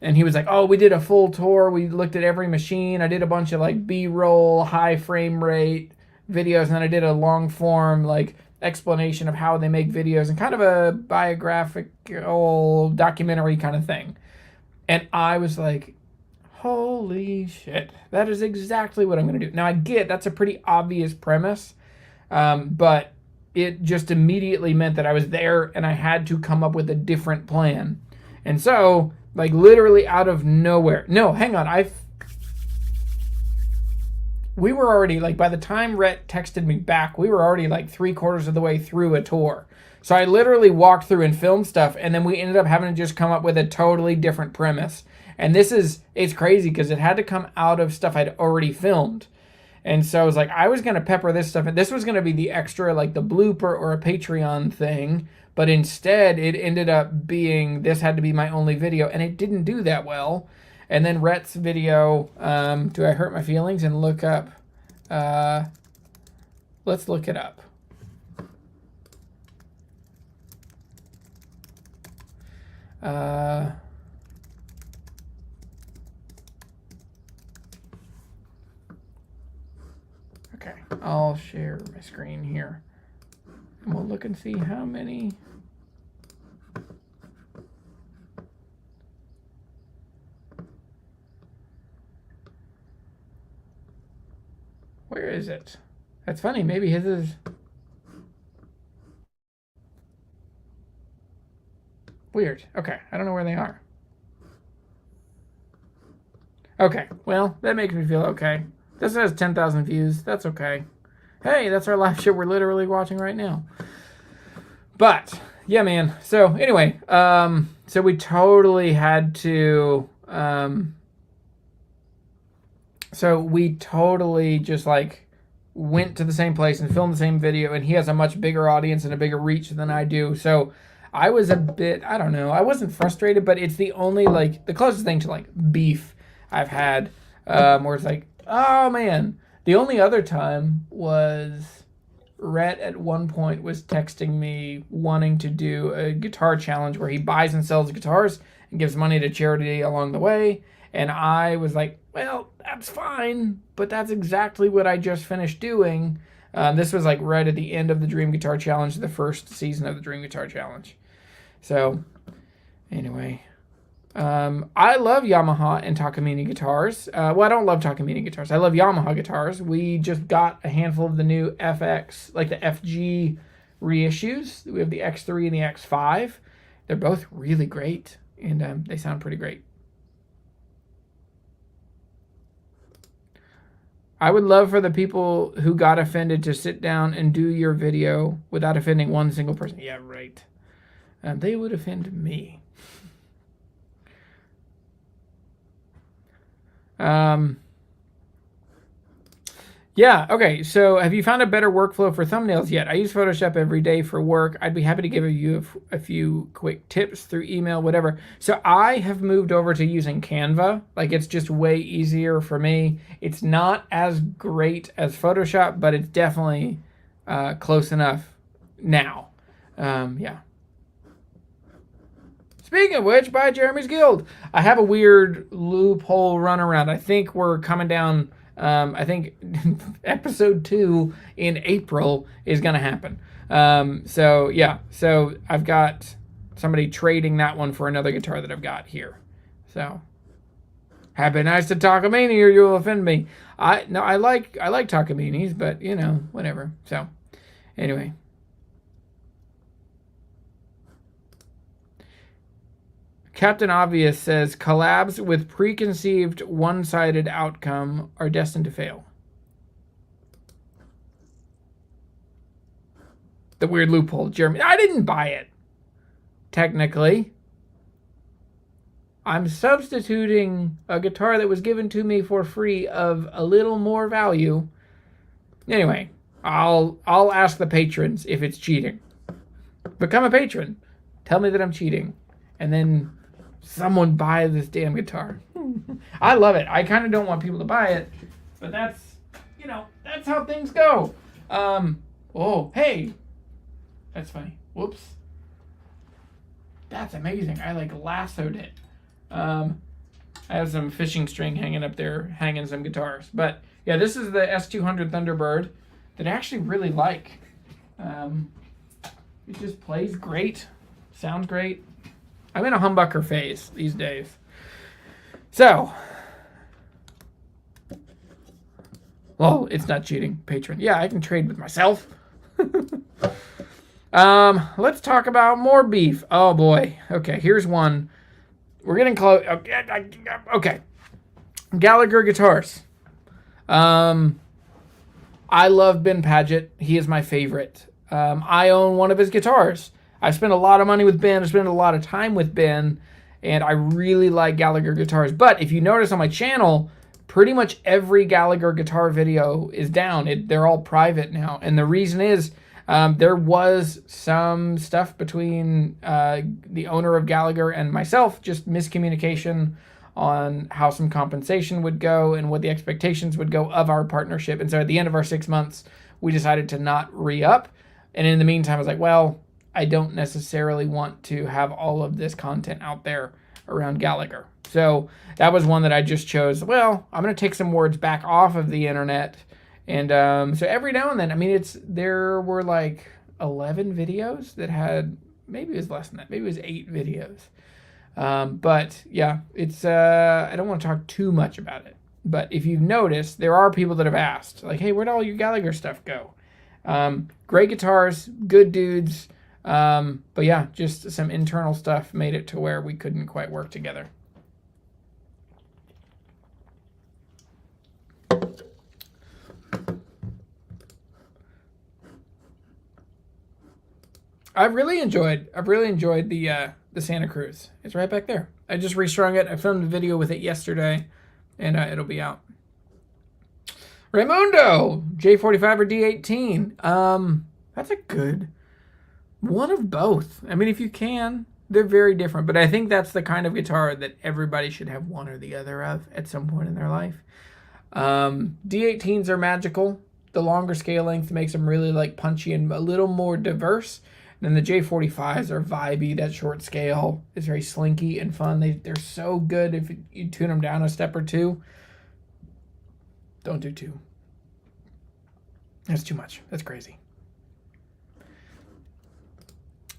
And he was like, oh, we did a full tour. We looked at every machine. I did a bunch of like B-roll, high frame rate videos. And then I did a long form like explanation of how they make videos and kind of a biographical documentary kind of thing. And I was like, holy shit, that is exactly what I'm going to do. Now I get that's a pretty obvious premise, but it just immediately meant that I was there and I had to come up with a different plan. And so, like literally out of nowhere. No, hang on. We were already, like by the time Rhett texted me back, we were already like 3/4 of the way through a tour. So I literally walked through and filmed stuff, and then we ended up having to just come up with a totally different premise. And it's crazy because it had to come out of stuff I'd already filmed. And so I was like, I was going to pepper this stuff, and this was going to be the extra, like the blooper or a Patreon thing. But instead, it ended up being, this had to be my only video, and it didn't do that well. And then Rhett's video, Do I Hurt My Feelings? And look up, let's look it up. Okay, I'll share my screen here. And we'll look and see how many. Where is it? That's funny, maybe his is. Weird. Okay, I don't know where they are. Okay, well, that makes me feel okay. This has 10,000 views. That's okay. Hey, that's our live show we're literally watching right now. But, yeah, man. So, anyway, so we totally had to, so we totally just, like, went to the same place and filmed the same video, and he has a much bigger audience and a bigger reach than I do, so I was a bit, I don't know, I wasn't frustrated, but it's the only, like, the closest thing to, like, beef I've had, where it's like, oh, man. The only other time was Rhett at one point was texting me wanting to do a guitar challenge where he buys and sells guitars and gives money to charity along the way, and I was like, well, that's fine, but that's exactly what I just finished doing. This was like right at the end of the Dream Guitar Challenge, the first season of the Dream Guitar Challenge. So, anyway, I love Yamaha and Takamine guitars. Well, I don't love Takamine guitars. I love Yamaha guitars. We just got a handful of the new FX, like the FG reissues. We have the X3 and the X5. They're both really great, and they sound pretty great. I would love for the people who got offended to sit down and do your video without offending one single person. Yeah, right. They would offend me. Yeah, okay, so have you found a better workflow for thumbnails yet? I use Photoshop every day for work. I'd be happy to give you a few quick tips through email, whatever. So I have moved over to using Canva. Like, it's just way easier for me. It's not as great as Photoshop, but it's definitely close enough now. Yeah. Speaking of which, buy Jeremy's Guild. I have a weird loophole runaround. I think we're coming down... I think episode 2 in April is going to happen. So, yeah. So, I've got somebody trading that one for another guitar that I've got here. So, happy nice to Takamine or you'll offend me. I like Takamines, but, you know, whatever. So, anyway. Captain Obvious says, collabs with preconceived one-sided outcome are destined to fail. The weird loophole, Jeremy. I didn't buy it. Technically. I'm substituting a guitar that was given to me for free of a little more value. Anyway, I'll ask the patrons if it's cheating. Become a patron. Tell me that I'm cheating. And then... someone buy this damn guitar. I love it. I kind of don't want people to buy it, but that's, you know, that's how things go. Oh, hey. That's funny. Whoops. That's amazing. I like lassoed it. I have some fishing string hanging up there, hanging some guitars. But yeah, this is the S200 Thunderbird that I actually really like. It just plays great, sounds great. I'm in a humbucker phase these days. So, well, it's not cheating, patron. Yeah, I can trade with myself. Let's talk about more beef. Oh boy. Okay, here's one. We're getting close. Okay. Gallagher guitars. I love Ben Padgett. He is my favorite. I own one of his guitars. I spent a lot of money with Ben. I spent a lot of time with Ben, and I really like Gallagher guitars. But if you notice on my channel, pretty much every Gallagher guitar video is down. They're all private now. And the reason is there was some stuff between the owner of Gallagher and myself, just miscommunication on how some compensation would go and what the expectations would go of our partnership. And so at the end of our 6 months, we decided to not re-up. And in the meantime, I was like, well, I don't necessarily want to have all of this content out there around Gallagher. So that was one that I just chose. Well, I'm going to take some words back off of the internet. And so every now and then, I mean, there were like 11 videos that had, maybe it was less than that. Maybe it was 8 videos. But yeah, I don't want to talk too much about it. But if you've noticed, there are people that have asked, like, hey, where'd all your Gallagher stuff go? Great guitars, good dudes. But yeah, just some internal stuff made it to where we couldn't quite work together. I've really enjoyed the Santa Cruz. It's right back there. I just restrung it. I filmed a video with it yesterday, and it'll be out. Raymundo, J45 or D18. That's a good one of both. I mean, if you can, they're very different, but I think that's the kind of guitar that everybody should have one or the other of at some point in their life. D18s are magical. The longer scale length makes them really like punchy and a little more diverse. And then the J45s are vibey. That short scale is very slinky and fun. They're so good if you tune them down a step or two. Don't do 2. That's too much. That's crazy.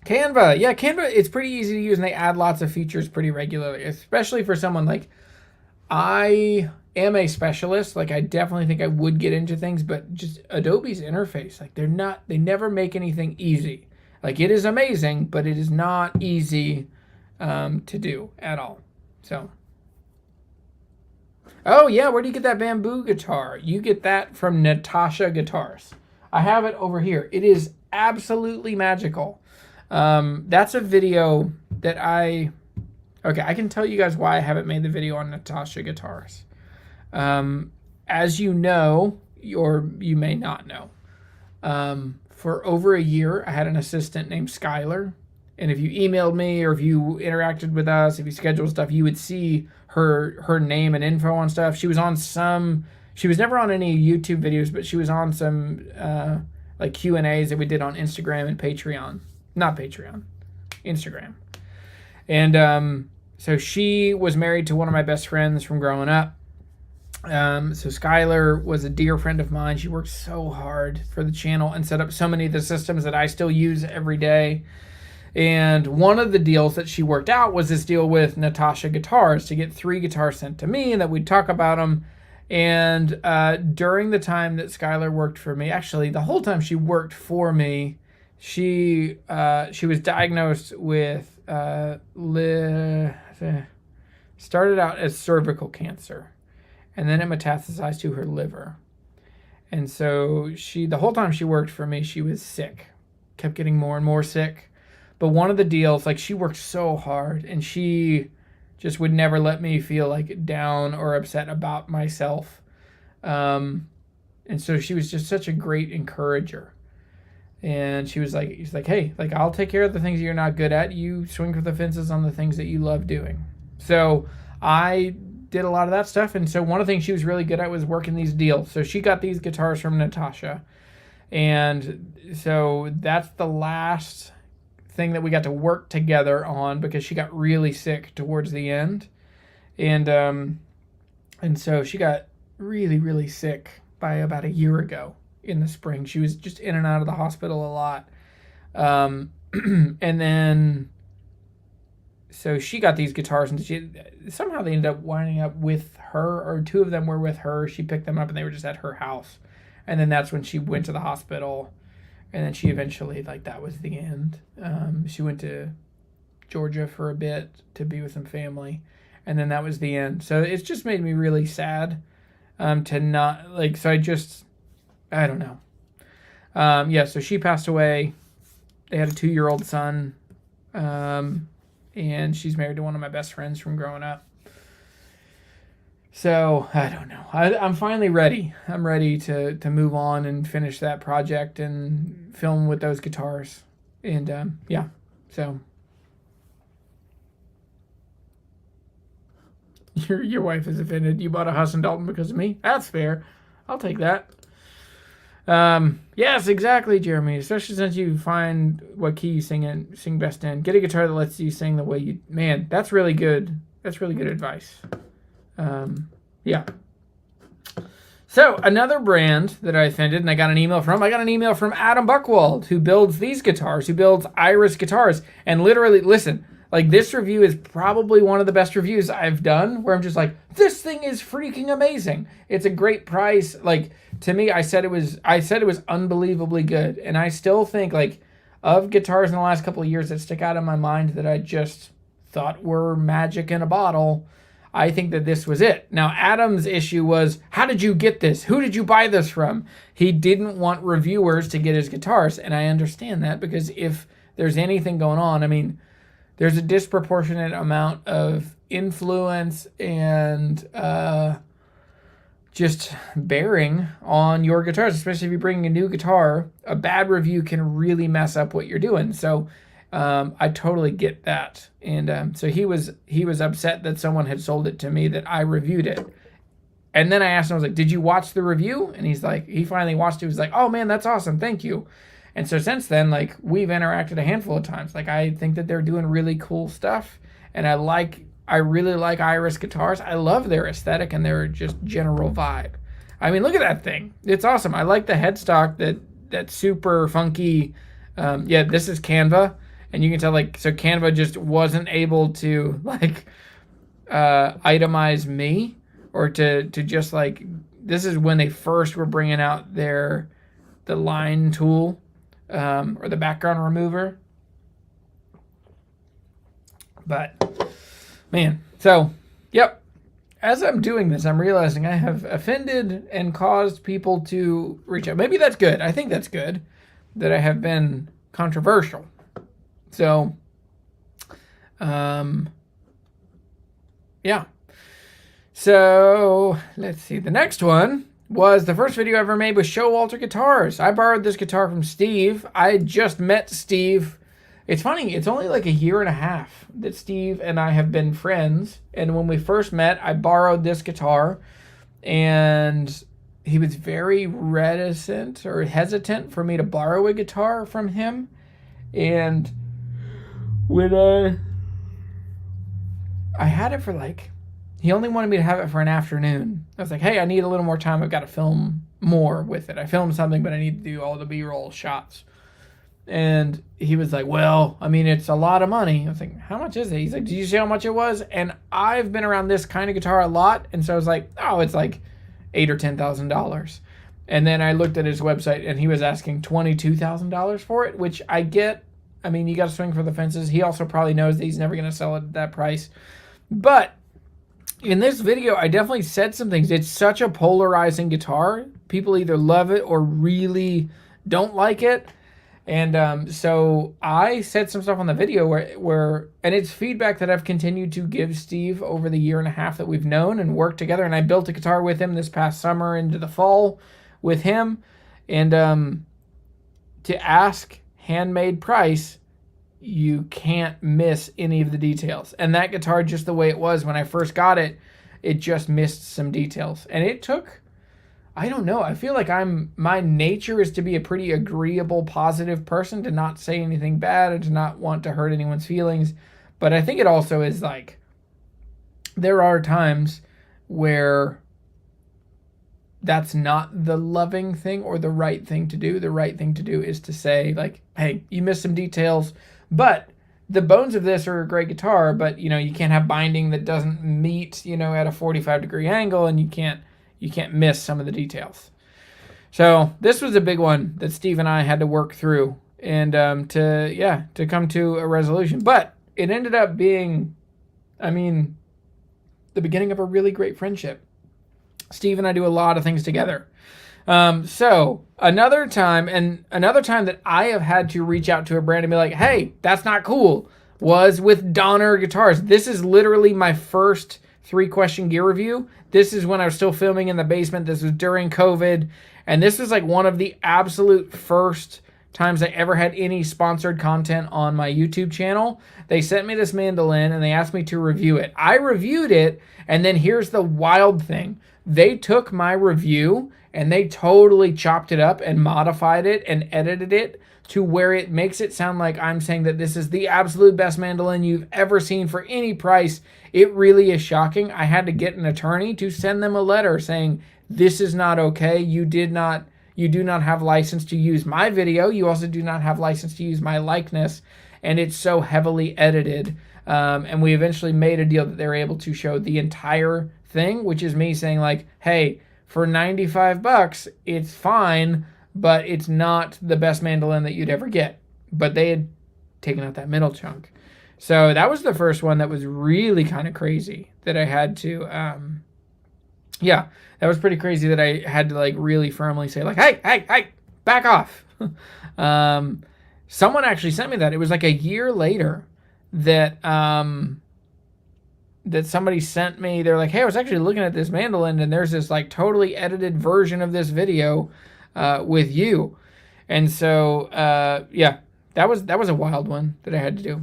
Canva. Yeah, Canva, it's pretty easy to use, and they add lots of features pretty regularly, especially for someone like I am a specialist. Like, I definitely think I would get into things, but just Adobe's interface, like, they never make anything easy. Like, it is amazing, but it is not easy to do at all. So, oh yeah, where do you get that bamboo guitar? You get that from Natasha Guitars. I have it over here. It is absolutely magical. That's a video that I can tell you guys why I haven't made the video on Natasha Guitars. As you know, or you may not know, for over a year, I had an assistant named Skylar. And if you emailed me or if you interacted with us, if you scheduled stuff, you would see her name and info on stuff. She was never on any YouTube videos, but she was on some like Q&As that we did on Instagram and Patreon. Not Patreon, Instagram. And so she was married to one of my best friends from growing up. So Skylar was a dear friend of mine. She worked so hard for the channel and set up so many of the systems that I still use every day. And one of the deals that she worked out was this deal with Natasha Guitars to get 3 guitars sent to me and that we'd talk about them. And during the time that Skylar worked for me, actually the whole time she worked for me, she was diagnosed with started out as cervical cancer, and then it metastasized to her liver. And so the whole time she worked for me, she was sick, kept getting more and more sick. But one of the deals, like, she worked so hard, and she just would never let me feel like down or upset about myself. And so she was just such a great encourager. And she's like, hey, like, I'll take care of the things you're not good at. You swing for the fences on the things that you love doing. So I did a lot of that stuff. And so one of the things she was really good at was working these deals. So she got these guitars from Natasha. And so that's the last thing that we got to work together on because she got really sick towards the end. And so she got really, really sick by about a year ago in the spring. She was just in and out of the hospital a lot. And then, so she got these guitars, and somehow they ended up winding up with her, or two of them were with her. She picked them up, and they were just at her house. And then that's when she went to the hospital, and then she eventually, like, that was the end. She went to Georgia for a bit to be with some family, and then that was the end. So it's just made me really sad to not, like, so I don't know. Yeah, so she passed away. They had a 2-year-old son, and she's married to one of my best friends from growing up. So, I don't know. I'm finally ready. I'm ready to move on and finish that project and film with those guitars. And, yeah, so. Your wife is offended. You bought a Huss and Dalton because of me? That's fair. I'll take that. Yes, exactly, Jeremy. Especially since you find what key you sing best in. Get a guitar that lets you sing the way you... Man, that's really good. That's really good advice. Yeah. So, another brand that I offended and I got an email from Adam Buchwald, who builds these guitars, who builds Iris guitars. And literally, listen... Like, this review is probably one of the best reviews I've done, where I'm just like, this thing is freaking amazing. It's a great price. Like, to me, I said it was unbelievably good. And I still think, like, of guitars in the last couple of years that stick out in my mind that I just thought were magic in a bottle, I think that this was it. Now, Adam's issue was, how did you get this? Who did you buy this from? He didn't want reviewers to get his guitars, and I understand that, because if there's anything going on, I mean... There's a disproportionate amount of influence and just bearing on your guitars, especially if you're bringing a new guitar. A bad review can really mess up what you're doing. So I totally get that. And so he was upset that someone had sold it to me, that I reviewed it. And then I asked him, I was like, did you watch the review? And he's like, he finally watched it. He was like, oh man, that's awesome. Thank you. And so since then, like, we've interacted a handful of times. Like, I think that they're doing really cool stuff. And I really like Iris guitars. I love their aesthetic and their just general vibe. I mean, look at that thing. It's awesome. I like the headstock, that super funky. Yeah, this is Canva. And you can tell, like, so Canva just wasn't able to, like, itemize me. Or to just, like, this is when they first were bringing out the line tool. Or the background remover. But, man, so, yep. As I'm doing this, I'm realizing I have offended and caused people to reach out. Maybe that's good. I think that's good that I have been controversial. So, yeah. So, let's see. The next one was the first video I ever made with Showalter guitars. I borrowed this guitar from Steve. I had just met Steve. It's funny, it's only like a year and a half that Steve and I have been friends. And when we first met, I borrowed this guitar. And he was very reticent or hesitant for me to borrow a guitar from him. And when I had it for like... He only wanted me to have it for an afternoon. I was like, hey, I need a little more time. I've got to film more with it. I filmed something, but I need to do all the B-roll shots. And he was like, well, I mean, it's a lot of money. I was like, how much is it? He's like, did you see how much it was? And I've been around this kind of guitar a lot. And so I was like, oh, it's like $8,000 or $10,000. And then I looked at his website, and he was asking $22,000 for it, which I get. I mean, you got to swing for the fences. He also probably knows that he's never going to sell it at that price. But in this video, I definitely said some things. It's such a polarizing guitar. People either love it or really don't like it. And so I said some stuff on the video where and it's feedback that I've continued to give Steve over the year and a half that we've known and worked together. And I built a guitar with him this past summer into the fall with him. And to ask handmade price, you can't miss any of the details. And that guitar, just the way it was when I first got it, it just missed some details. And it took, I don't know. I feel like my nature is to be a pretty agreeable, positive person, to not say anything bad and to not want to hurt anyone's feelings. But I think it also is like, there are times where that's not the loving thing or the right thing to do. The right thing to do is to say, like, hey, you missed some details, but the bones of this are a great guitar, but, you know, you can't have binding that doesn't meet, you know, at a 45-degree angle, and you can't miss some of the details. So this was a big one that Steve and I had to work through and to come to a resolution. But it ended up being, I mean, the beginning of a really great friendship. Steve and I do a lot of things together. So another time that I have had to reach out to a brand and be like, hey, that's not cool, was with Donner Guitars. This is literally my first 3-question gear review. This is when I was still filming in the basement. This was during COVID. And this was like one of the absolute first times I ever had any sponsored content on my YouTube channel. They sent me this mandolin and they asked me to review it. I reviewed it, and then here's the wild thing. They took my review and they totally chopped it up and modified it and edited it to where it makes it sound like I'm saying that this is the absolute best mandolin you've ever seen for any price. It really is shocking. I had to get an attorney to send them a letter saying, this is not okay. You do not have license to use my video. You also do not have license to use my likeness. And it's so heavily edited. And we eventually made a deal that they were able to show the entire thing, which is me saying like, hey, for $95, it's fine, but it's not the best mandolin that you'd ever get. But they had taken out that middle chunk. So that was the first one that was really kind of crazy that I had to, that was pretty crazy that I had to like really firmly say like, hey, back off. Someone actually sent me that. It was like a year later that that somebody sent me. They're like, hey, I was actually looking at this mandolin and there's this like totally edited version of this video with you. And so, that was a wild one that I had to do.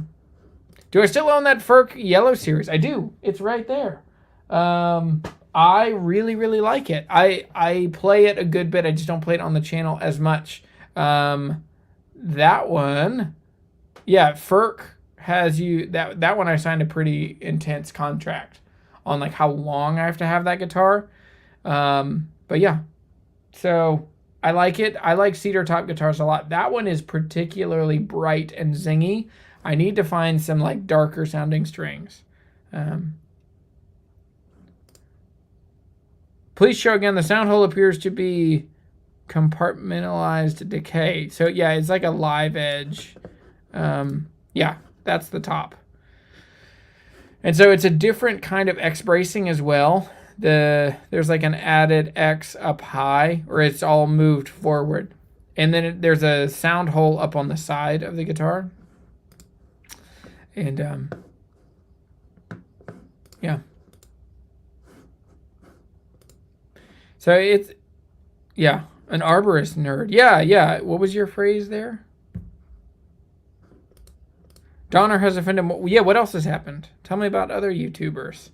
Do I still own that Ferk Yellow Series? I do. It's right there. I really, really like it. I play it a good bit. I just don't play it on the channel as much. That one, Ferk has you, that one I signed a pretty intense contract on like how long I have to have that guitar. But yeah, so I like it. I like cedar top guitars a lot. That one is particularly bright and zingy. I need to find some like darker sounding strings. Please show again. The sound hole appears to be compartmentalized decay. So yeah, it's like a live edge. That's the top. And so it's a different kind of X bracing as well. There's like an added X up high, or it's all moved forward. And then there's a sound hole up on the side of the guitar. And so it's an arborist nerd. Yeah. What was your phrase there? Donner has offended. Yeah, what else has happened? Tell me about other YouTubers.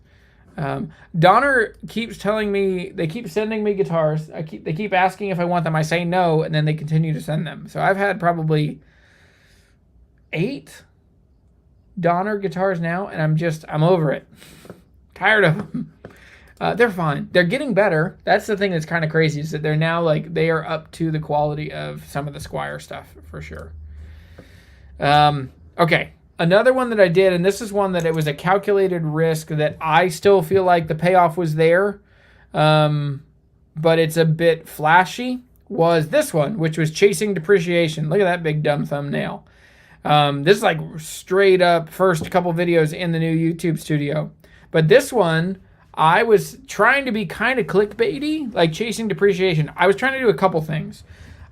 Donner keeps telling me, they keep sending me guitars. They keep asking if I want them. I say no, and then they continue to send them. So I've had probably 8 Donner guitars now, and I'm over it. Tired of them. They're fine. They're getting better. That's the thing that's kind of crazy, is that they're now like, they are up to the quality of some of the Squier stuff for sure. Okay. Another one that I did, and this is one that it was a calculated risk that I still feel like the payoff was there, but it's a bit flashy, was this one, which was Chasing Depreciation. Look at that big dumb thumbnail. This is like straight up first couple videos in the new YouTube studio. But this one, I was trying to be kind of clickbaity, like Chasing Depreciation. I was trying to do a couple things.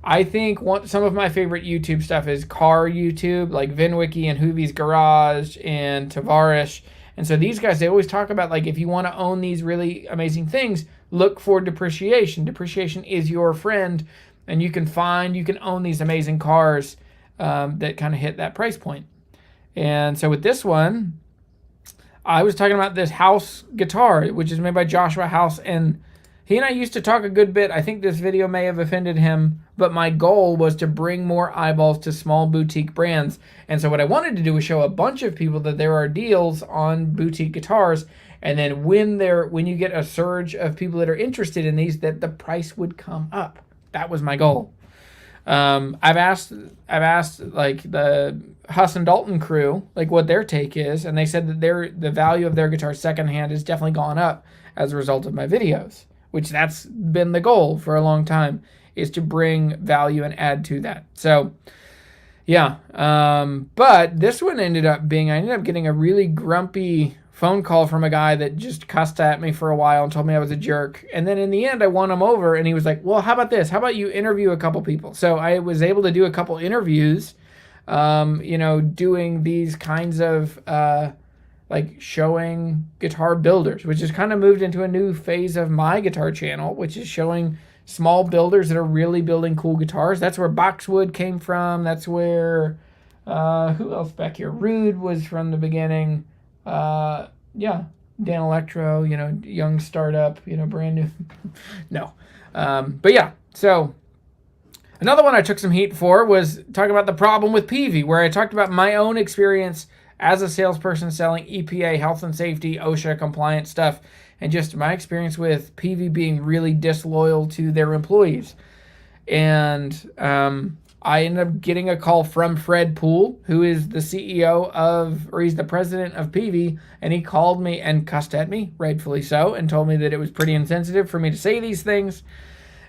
I think some of my favorite YouTube stuff is car YouTube, like VinWiki and Hoovie's Garage and Tavares. And so these guys, they always talk about, like, if you want to own these really amazing things, look for depreciation. Depreciation is your friend, and you can own these amazing cars that kind of hit that price point. And so with this one, I was talking about this House guitar, which is made by Joshua House, and he and I used to talk a good bit. I think this video may have offended him, but my goal was to bring more eyeballs to small boutique brands. And so what I wanted to do was show a bunch of people that there are deals on boutique guitars, and then when you get a surge of people that are interested in these, that the price would come up. That was my goal. I've asked like the Huss and Dalton crew like what their take is, and they said that the value of their guitar secondhand has definitely gone up as a result of my videos, which that's been the goal for a long time, is to bring value and add to that. So yeah, but this one ended up getting a really grumpy phone call from a guy that just cussed at me for a while and told me I was a jerk. And then in the end, I won him over, and he was like, well, how about this? How about you interview a couple people? So I was able to do a couple interviews, doing these kinds of like showing guitar builders, which has kind of moved into a new phase of my guitar channel, which is showing small builders that are really building cool guitars. That's where Foxwood came from. That's where, who else back here? Rude was from the beginning. Dan Electro, young startup, brand new. No. But yeah, so another one I took some heat for was talking about the problem with Peavey, where I talked about my own experience as a salesperson selling EPA, health and safety, OSHA compliant stuff, and just my experience with Peavey being really disloyal to their employees. And I ended up getting a call from Fred Poole, who is the he's the president of Peavey, and he called me and cussed at me, rightfully so, and told me that it was pretty insensitive for me to say these things.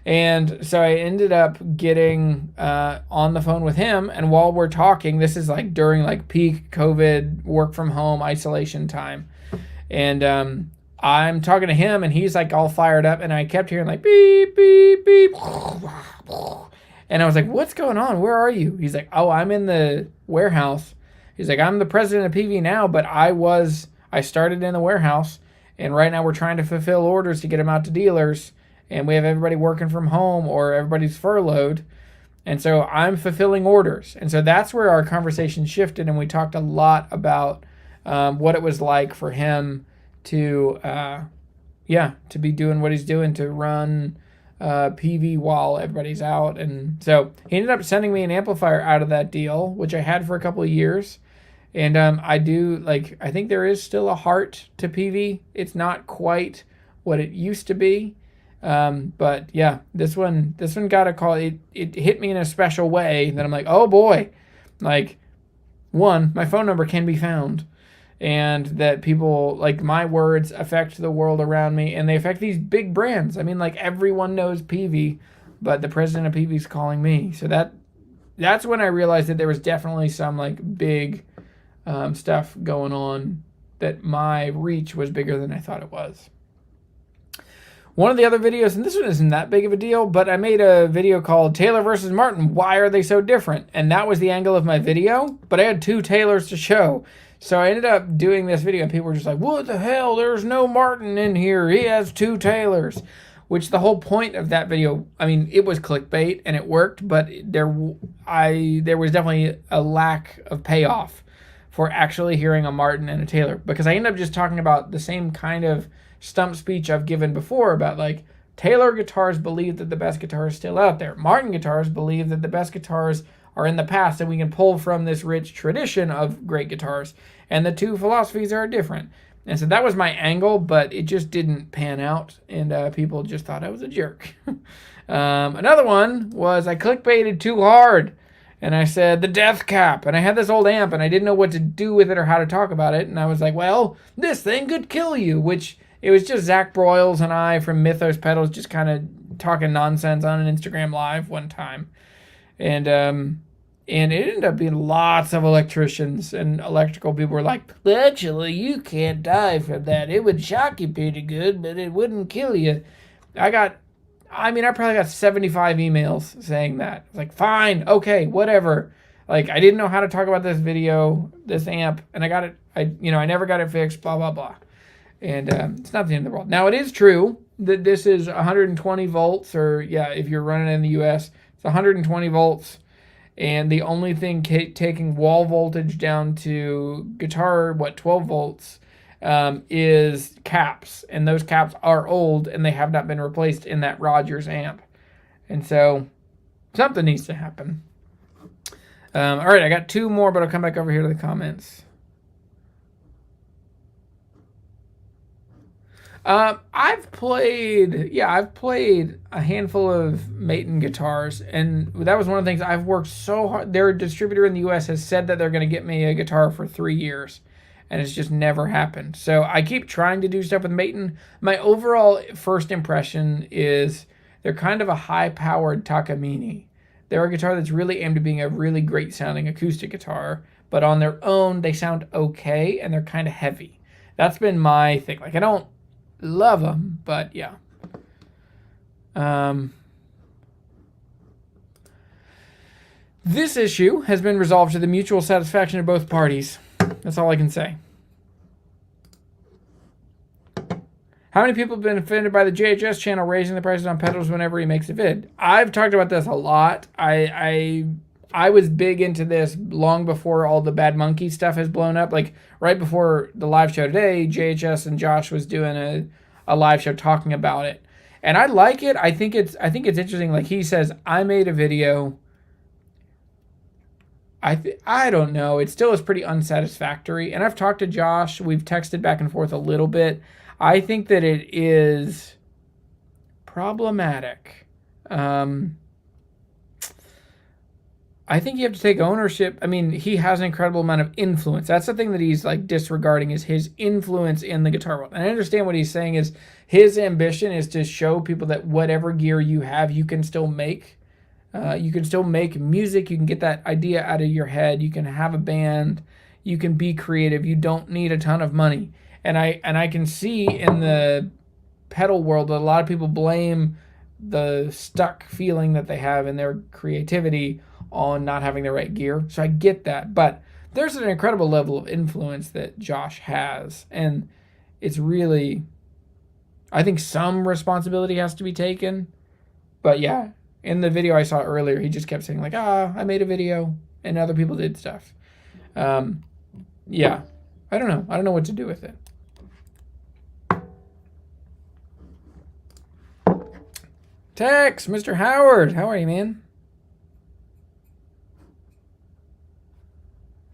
And so I ended up getting on the phone with him, and while we're talking, this is like during like peak COVID work from home isolation time, and I'm talking to him, and he's like all fired up, and I kept hearing like beep, beep, beep. And I was like, what's going on? Where are you? He's like, oh, I'm in the warehouse. He's like, I'm the president of Peavey now, but I started in the warehouse, and right now we're trying to fulfill orders to get them out to dealers, and we have everybody working from home or everybody's furloughed, and so I'm fulfilling orders. And so that's where our conversation shifted, and we talked a lot about what it was like for him to be doing what he's doing to run Peavey while everybody's out. And so he ended up sending me an amplifier out of that deal, which I had for a couple of years. And I think there is still a heart to Peavey. It's not quite what it used to be. But yeah, this one got a call. It hit me in a special way that I'm like, oh boy, like, one, my phone number can be found, and that people, like, my words affect the world around me, and they affect these big brands. I mean, like, everyone knows Peavey, but the president of Peavey's calling me. So that's when I realized that there was definitely some, like, big stuff going on, that my reach was bigger than I thought it was. One of the other videos, and this one isn't that big of a deal, but I made a video called Taylor versus Martin, Why Are They So Different? And that was the angle of my video, but I had two Taylors to show. So I ended up doing this video, and people were just like, what the hell? There's no Martin in here. He has two Taylors. Which the whole point of that video, I mean, it was clickbait, and it worked, but there was definitely a lack of payoff for actually hearing a Martin and a Taylor. Because I ended up just talking about the same kind of stump speech I've given before about, like, Taylor guitars believe that the best guitar is still out there. Martin guitars believe that the best guitars are in the past, and we can pull from this rich tradition of great guitars. And the two philosophies are different. And so that was my angle, but it just didn't pan out, and people just thought I was a jerk. Another one was I clickbaited too hard, and I said the death cap, and I had this old amp, and I didn't know what to do with it or how to talk about it, and I was like, well, this thing could kill you, which it was just Zach Broyles and I from Mythos Pedals just kind of talking nonsense on an Instagram Live one time. And it ended up being lots of electricians and electrical people were like, actually, you can't die from that. It would shock you pretty good, but it wouldn't kill you. I probably got 75 emails saying that. It's like, fine, okay, whatever. Like, I didn't know how to talk about this amp, and I got it, I never got it fixed, blah, blah, blah. And it's not the end of the world. Now, it is true that this is 120 volts, or, if you're running in the US, it's 120 volts. And the only thing taking wall voltage down to guitar, 12 volts, is caps. And those caps are old, and they have not been replaced in that Rogers amp. And so something needs to happen. All right, I got 2 more, but I'll come back over here to the comments. I've played a handful of Maton guitars, and that was one of the things I've worked so hard. Their distributor in the US has said that they're going to get me a guitar for 3 years, and it's just never happened. So I keep trying to do stuff with Maton. My overall first impression is they're kind of a high-powered Takamine. They're a guitar that's really aimed at being a really great sounding acoustic guitar, but on their own, they sound okay, and they're kind of heavy. That's been my thing. Like, I don't love them, but yeah. This issue has been resolved to the mutual satisfaction of both parties. That's all I can say. How many people have been offended by the JHS channel raising the prices on pedals whenever he makes a vid? I've talked about this a lot. I was big into this long before all the Bad Monkey stuff has blown up. Like right before the live show today, JHS and Josh was doing a live show talking about it. And I like it. I think it's interesting. Like he says, I made a video. I don't know. It still is pretty unsatisfactory. And I've talked to Josh. We've texted back and forth a little bit. I think that it is problematic. I think you have to take ownership. I mean, he has an incredible amount of influence. That's the thing that he's like disregarding, is his influence in the guitar world. And I understand what he's saying is his ambition is to show people that whatever gear you have, you can still make. You can still make music. You can get that idea out of your head. You can have a band. You can be creative. You don't need a ton of money. And I can see in the pedal world that a lot of people blame the stuck feeling that they have in their creativity on not having the right gear. So I get that. But there's an incredible level of influence that Josh has. And it's really, I think some responsibility has to be taken. But yeah, in the video I saw earlier, he just kept saying like, I made a video and other people did stuff. Yeah, I don't know. I don't know what to do with it. Tex, Mr. Howard, how are you, man?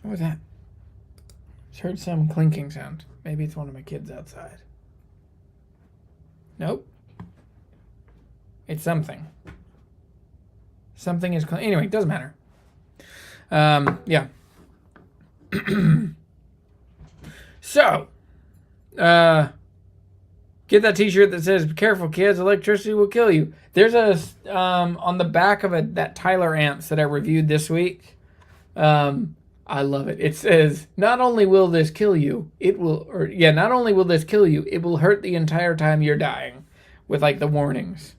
What was that? Just heard some clinking sound. Maybe it's one of my kids outside. Nope. It's something. Something is... Anyway, it doesn't matter. Yeah. So, get that t-shirt that says, "Be careful, kids, electricity will kill you." There's a, on the back of that Tyler amps that I reviewed this week. I love it. It says, not only will this kill you, not only will this kill you, it will hurt the entire time you're dying, with like the warnings.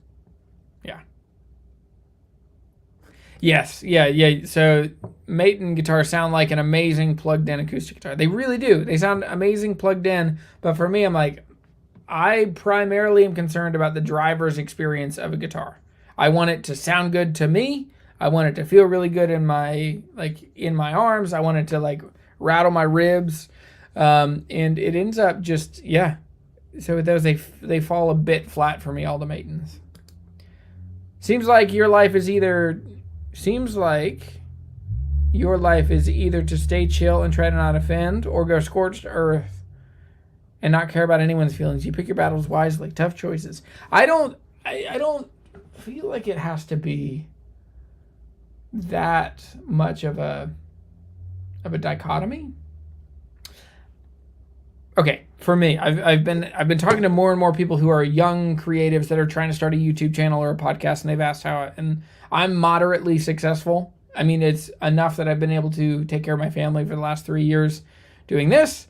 Yeah. Yes, yeah. So Maton guitars sound like an amazing plugged-in acoustic guitar. They really do. They sound amazing plugged in, but for me, I'm like, I primarily am concerned about the driver's experience of a guitar. I want it to sound good to me. I want it to feel really good in my arms. I want it to like rattle my ribs. And it ends up just, yeah. So those, they fall a bit flat for me, all the Matons. Seems like your life is either to stay chill and try to not offend, or go scorched earth and not care about anyone's feelings. You pick your battles wisely. Tough choices. I don't feel like it has to be that much of a dichotomy. Okay, for me, I've been talking to more and more people who are young creatives that are trying to start a YouTube channel or a podcast, and they've asked how, and I'm moderately successful. I mean, it's enough that I've been able to take care of my family for the last 3 years doing this.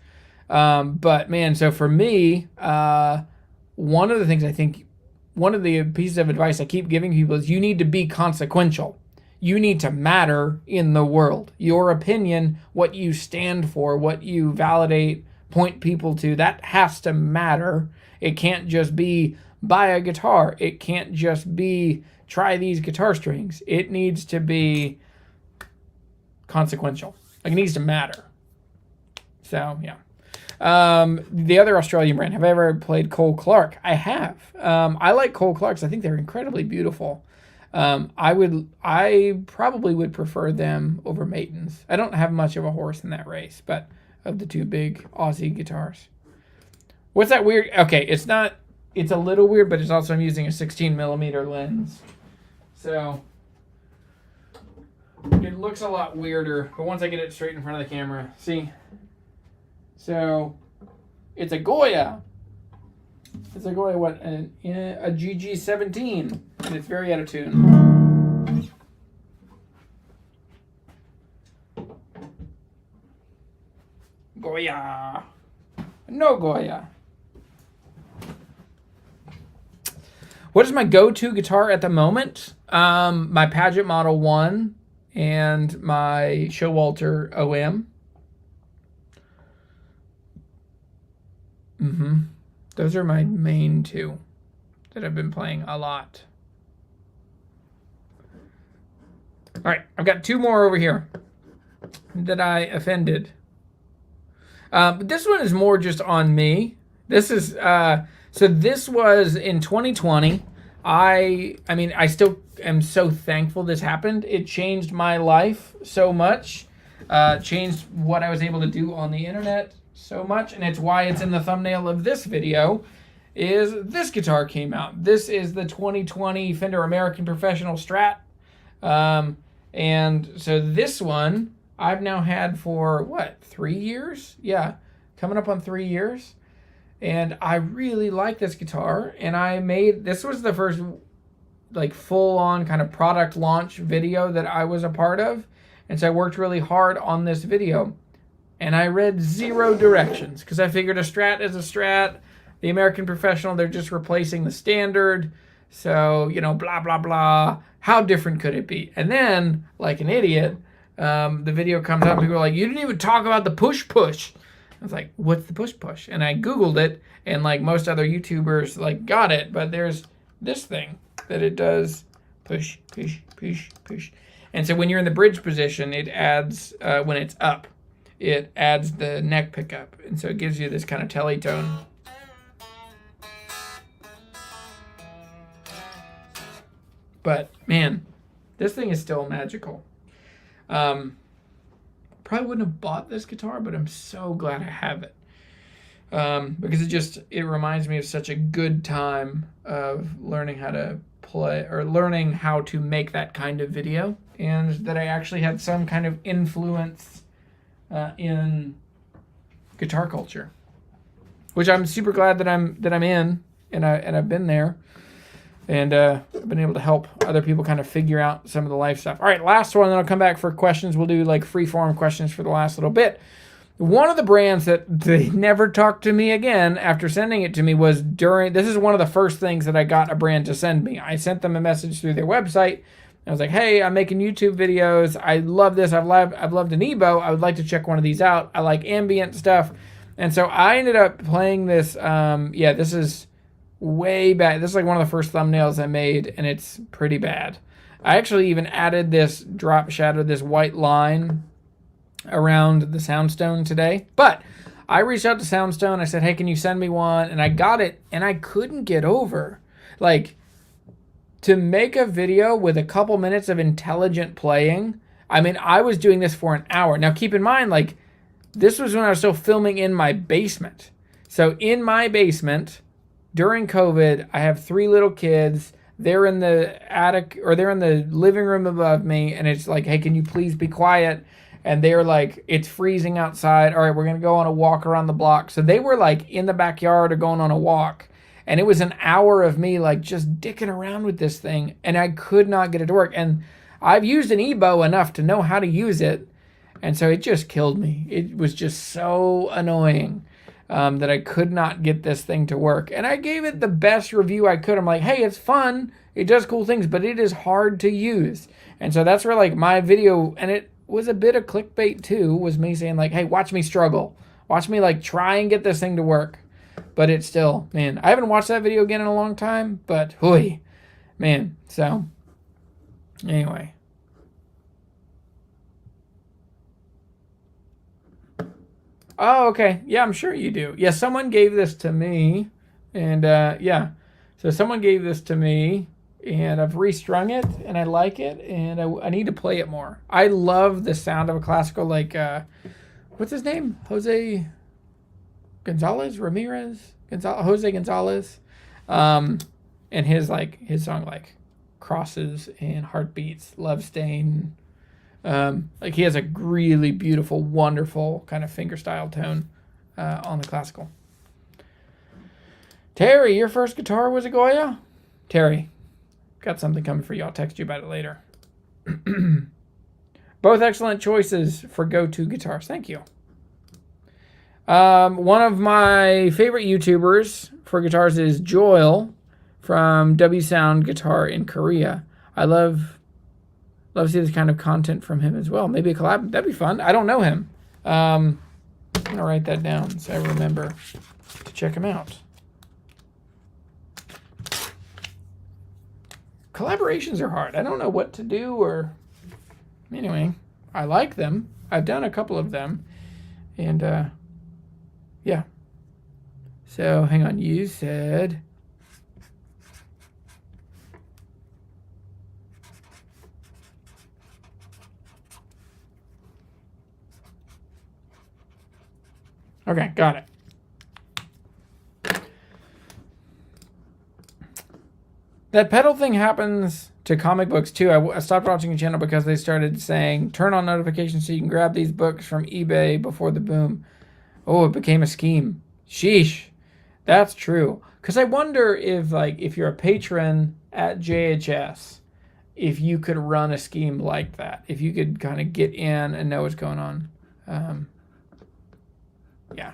But man, so for me, one of the things I think, one of the pieces of advice I keep giving people is you need to be consequential. You need to matter in the world. Your opinion, what you stand for, what you validate, point people to, that has to matter. It can't just be buy a guitar. It can't just be try these guitar strings. It needs to be consequential. Like, it needs to matter. So, yeah. The other Australian brand. Have I ever played Cole Clark? I have. I like Cole Clarks. I think they're incredibly beautiful. I probably would prefer them over Maitons. I don't have much of a horse in that race, but of the two big Aussie guitars. What's that weird? Okay, it's a little weird, but it's also I'm using a 16mm lens. So it looks a lot weirder, but once I get it straight in front of the camera, see? So it's a Goya. It's a Goya, what? A GG17, and it's very out of tune. Goya. No Goya. What is my go-to guitar at the moment? My Paget Model 1 and my Showalter OM. Those are my main two that I've been playing a lot. All right, I've got two more over here that I offended. But this one is more just on me. This is so this was in 2020. I mean, I still am so thankful this happened. It changed my life so much. Changed what I was able to do on the internet so much, and it's why it's in the thumbnail of this video. Is this guitar came out. This is the 2020 Fender American Professional Strat. And so this one I've now had for, what, 3 years? Yeah, coming up on 3 years. And I really like this guitar. And this was the first, like, full-on kind of product launch video that I was a part of. And so I worked really hard on this video. And I read 0 directions, because I figured a Strat is a Strat. The American Professional, they're just replacing the standard. So, you know, blah, blah, blah. How different could it be? And then, like an idiot, the video comes out and people are like, you didn't even talk about the push-push. I was like, what's the push-push? And I Googled it, and like most other YouTubers, like, got it. But there's this thing that it does push, push, push, push. And so when you're in the bridge position, it adds, when it's up, it adds the neck pickup. And so it gives you this kind of telly tone. But, man, this thing is still magical. Probably wouldn't have bought this guitar, but I'm so glad I have it. Because it reminds me of such a good time of learning how to play, or learning how to make that kind of video. And that I actually had some kind of influence in guitar culture, which I'm super glad that I'm in, and I've been there, and I've been able to help other people kind of figure out some of the life stuff. All right, last one, then I'll come back for questions. We'll do like free form questions for the last little bit. One of the brands that they never talked to me again after sending it to me was this is one of the first things that I got a brand to send me. I sent them a message through their website. I was like, hey, I'm making YouTube videos. I love this. I've loved an EBow. I would like to check one of these out. I like ambient stuff. And so I ended up playing this. This is way bad. This is like one of the first thumbnails I made, and it's pretty bad. I actually even added this drop shadow, this white line around the Soundstone today. But I reached out to Soundstone. I said, hey, can you send me one? And I got it, and I couldn't get over. Like, to make a video with a couple minutes of intelligent playing, I mean, I was doing this for an hour. Now, keep in mind, like, this was when I was still filming in my basement. So in my basement, during COVID, I have 3 little kids. They're in the attic, or they're in the living room above me, and it's like, hey, can you please be quiet? And they're like, it's freezing outside. All right, we're going to go on a walk around the block. So they were like in the backyard or going on a walk. And it was an hour of me like just dicking around with this thing, and I could not get it to work. And I've used an EBow enough to know how to use it, and so it just killed me. It was just so annoying that I could not get this thing to work. And I gave it the best review I could. I'm like, hey, it's fun. It does cool things, but it is hard to use. And so that's where like my video, and it was a bit of clickbait too, was me saying like, hey, watch me struggle. Watch me like try and get this thing to work. But it's still, man, I haven't watched that video again in a long time, but hooey, man. So, anyway. Oh, okay. Yeah, I'm sure you do. Yeah, someone gave this to me. And, yeah. So someone gave this to me. And I've restrung it. And I like it. And I need to play it more. I love the sound of a classical like... what's his name? Jose Gonzalez. And his song like Crosses and Heartbeats, Love Stain. Like he has a really beautiful, wonderful kind of fingerstyle tone on the classical. Terry, your first guitar was a Goya? Terry, got something coming for you. I'll text you about it later. Both excellent choices for go-to guitars. Thank you. One of my favorite YouTubers for guitars is Joel from W Sound Guitar in Korea. I love to see this kind of content from him as well. Maybe a collab. That'd be fun. I don't know him. I'm going to write that down so I remember to check him out. Collaborations are hard. I don't know what to do or... Anyway, I like them. I've done a couple of them. And, yeah. So, hang on. You said... Okay, got it. That pedal thing happens to comic books too. I stopped watching the channel because they started saying, turn on notifications so you can grab these books from eBay before the boom. Oh, it became a scheme. Sheesh. That's true. Because I wonder if you're a patron at JHS, if you could run a scheme like that. If you could kind of get in and know what's going on. Yeah.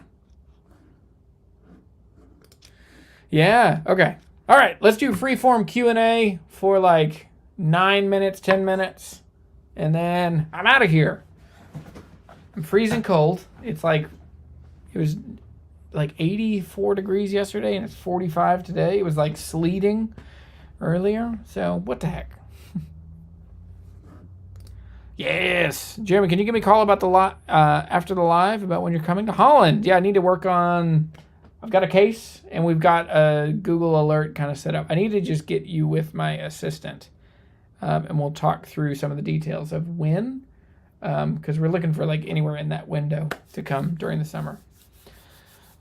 Yeah, okay. All right, let's do freeform Q&A for like 9 minutes, 10 minutes, and then I'm out of here. I'm freezing cold. It was like 84 degrees yesterday, and it's 45 today. It was like sleeting earlier, so what the heck. Yes. Jeremy, can you give me a call about the after the live about when you're coming to Holland? Yeah, I need to work on... I've got a case, and we've got a Google Alert kind of set up. I need to just get you with my assistant, and we'll talk through some of the details of when, because we're looking for like anywhere in that window to come during the summer.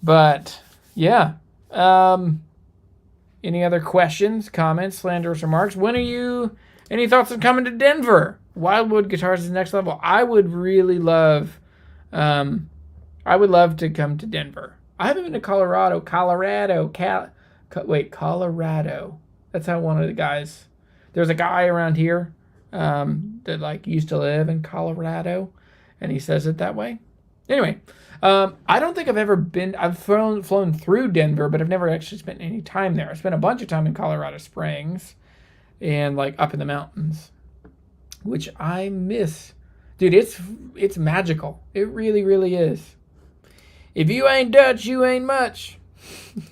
But, yeah. Any other questions, comments, slanderous remarks? Any thoughts on coming to Denver? Wildwood Guitars is next level. I would really love, to come to Denver. I haven't been to Colorado. Colorado. That's how one of the guys, there's a guy around here, that like used to live in Colorado, and he says it that way. Anyway, I don't think I've ever been, I've flown through Denver, but I've never actually spent any time there. I spent a bunch of time in Colorado Springs and like up in the mountains, which I miss. Dude, it's magical. It really, really is. If you ain't Dutch, you ain't much. Is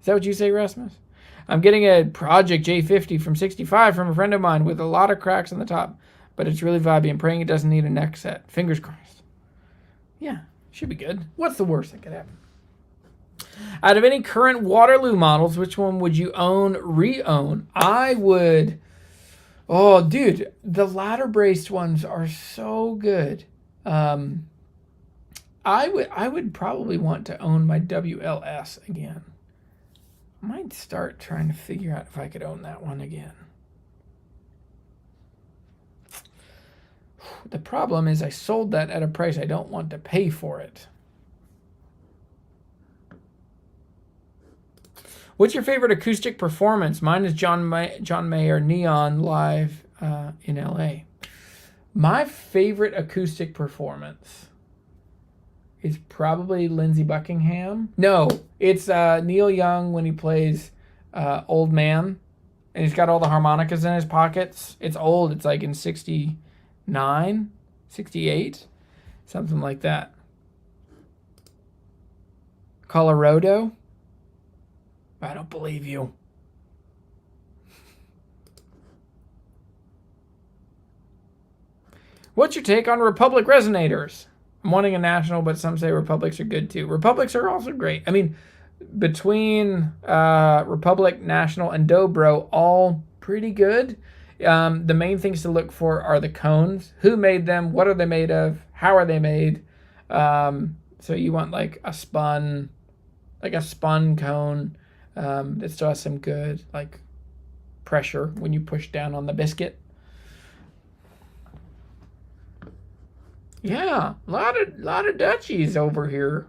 that what you say, Rasmus? I'm getting a Project J50 from 65 from a friend of mine with a lot of cracks on the top, but it's really vibey. I'm praying it doesn't need a neck set. Fingers crossed. Yeah, should be good. What's the worst that could happen? Out of any current Waterloo models, which one would you re-own? I would... Oh, dude, the ladder braced ones are so good. I would probably want to own my WLS again. I might start trying to figure out if I could own that one again. The problem is I sold that at a price I don't want to pay for it. What's your favorite acoustic performance? Mine is John Mayer Neon live in LA. My favorite acoustic performance is probably Lindsey Buckingham. No, it's Neil Young when he plays Old Man, and he's got all the harmonicas in his pockets. It's old. It's like in 69, 68, something like that. Colorado? I don't believe you. What's your take on Republic resonators? I'm wanting a National, but some say Republics are good too. Republics are also great. I mean, between Republic, National, and Dobro, all pretty good. The main things to look for are the cones. Who made them? What are they made of? How are they made? So you want like a spun cone that still has some good like pressure when you push down on the biscuit. Yeah, a lot of Dutchies over here.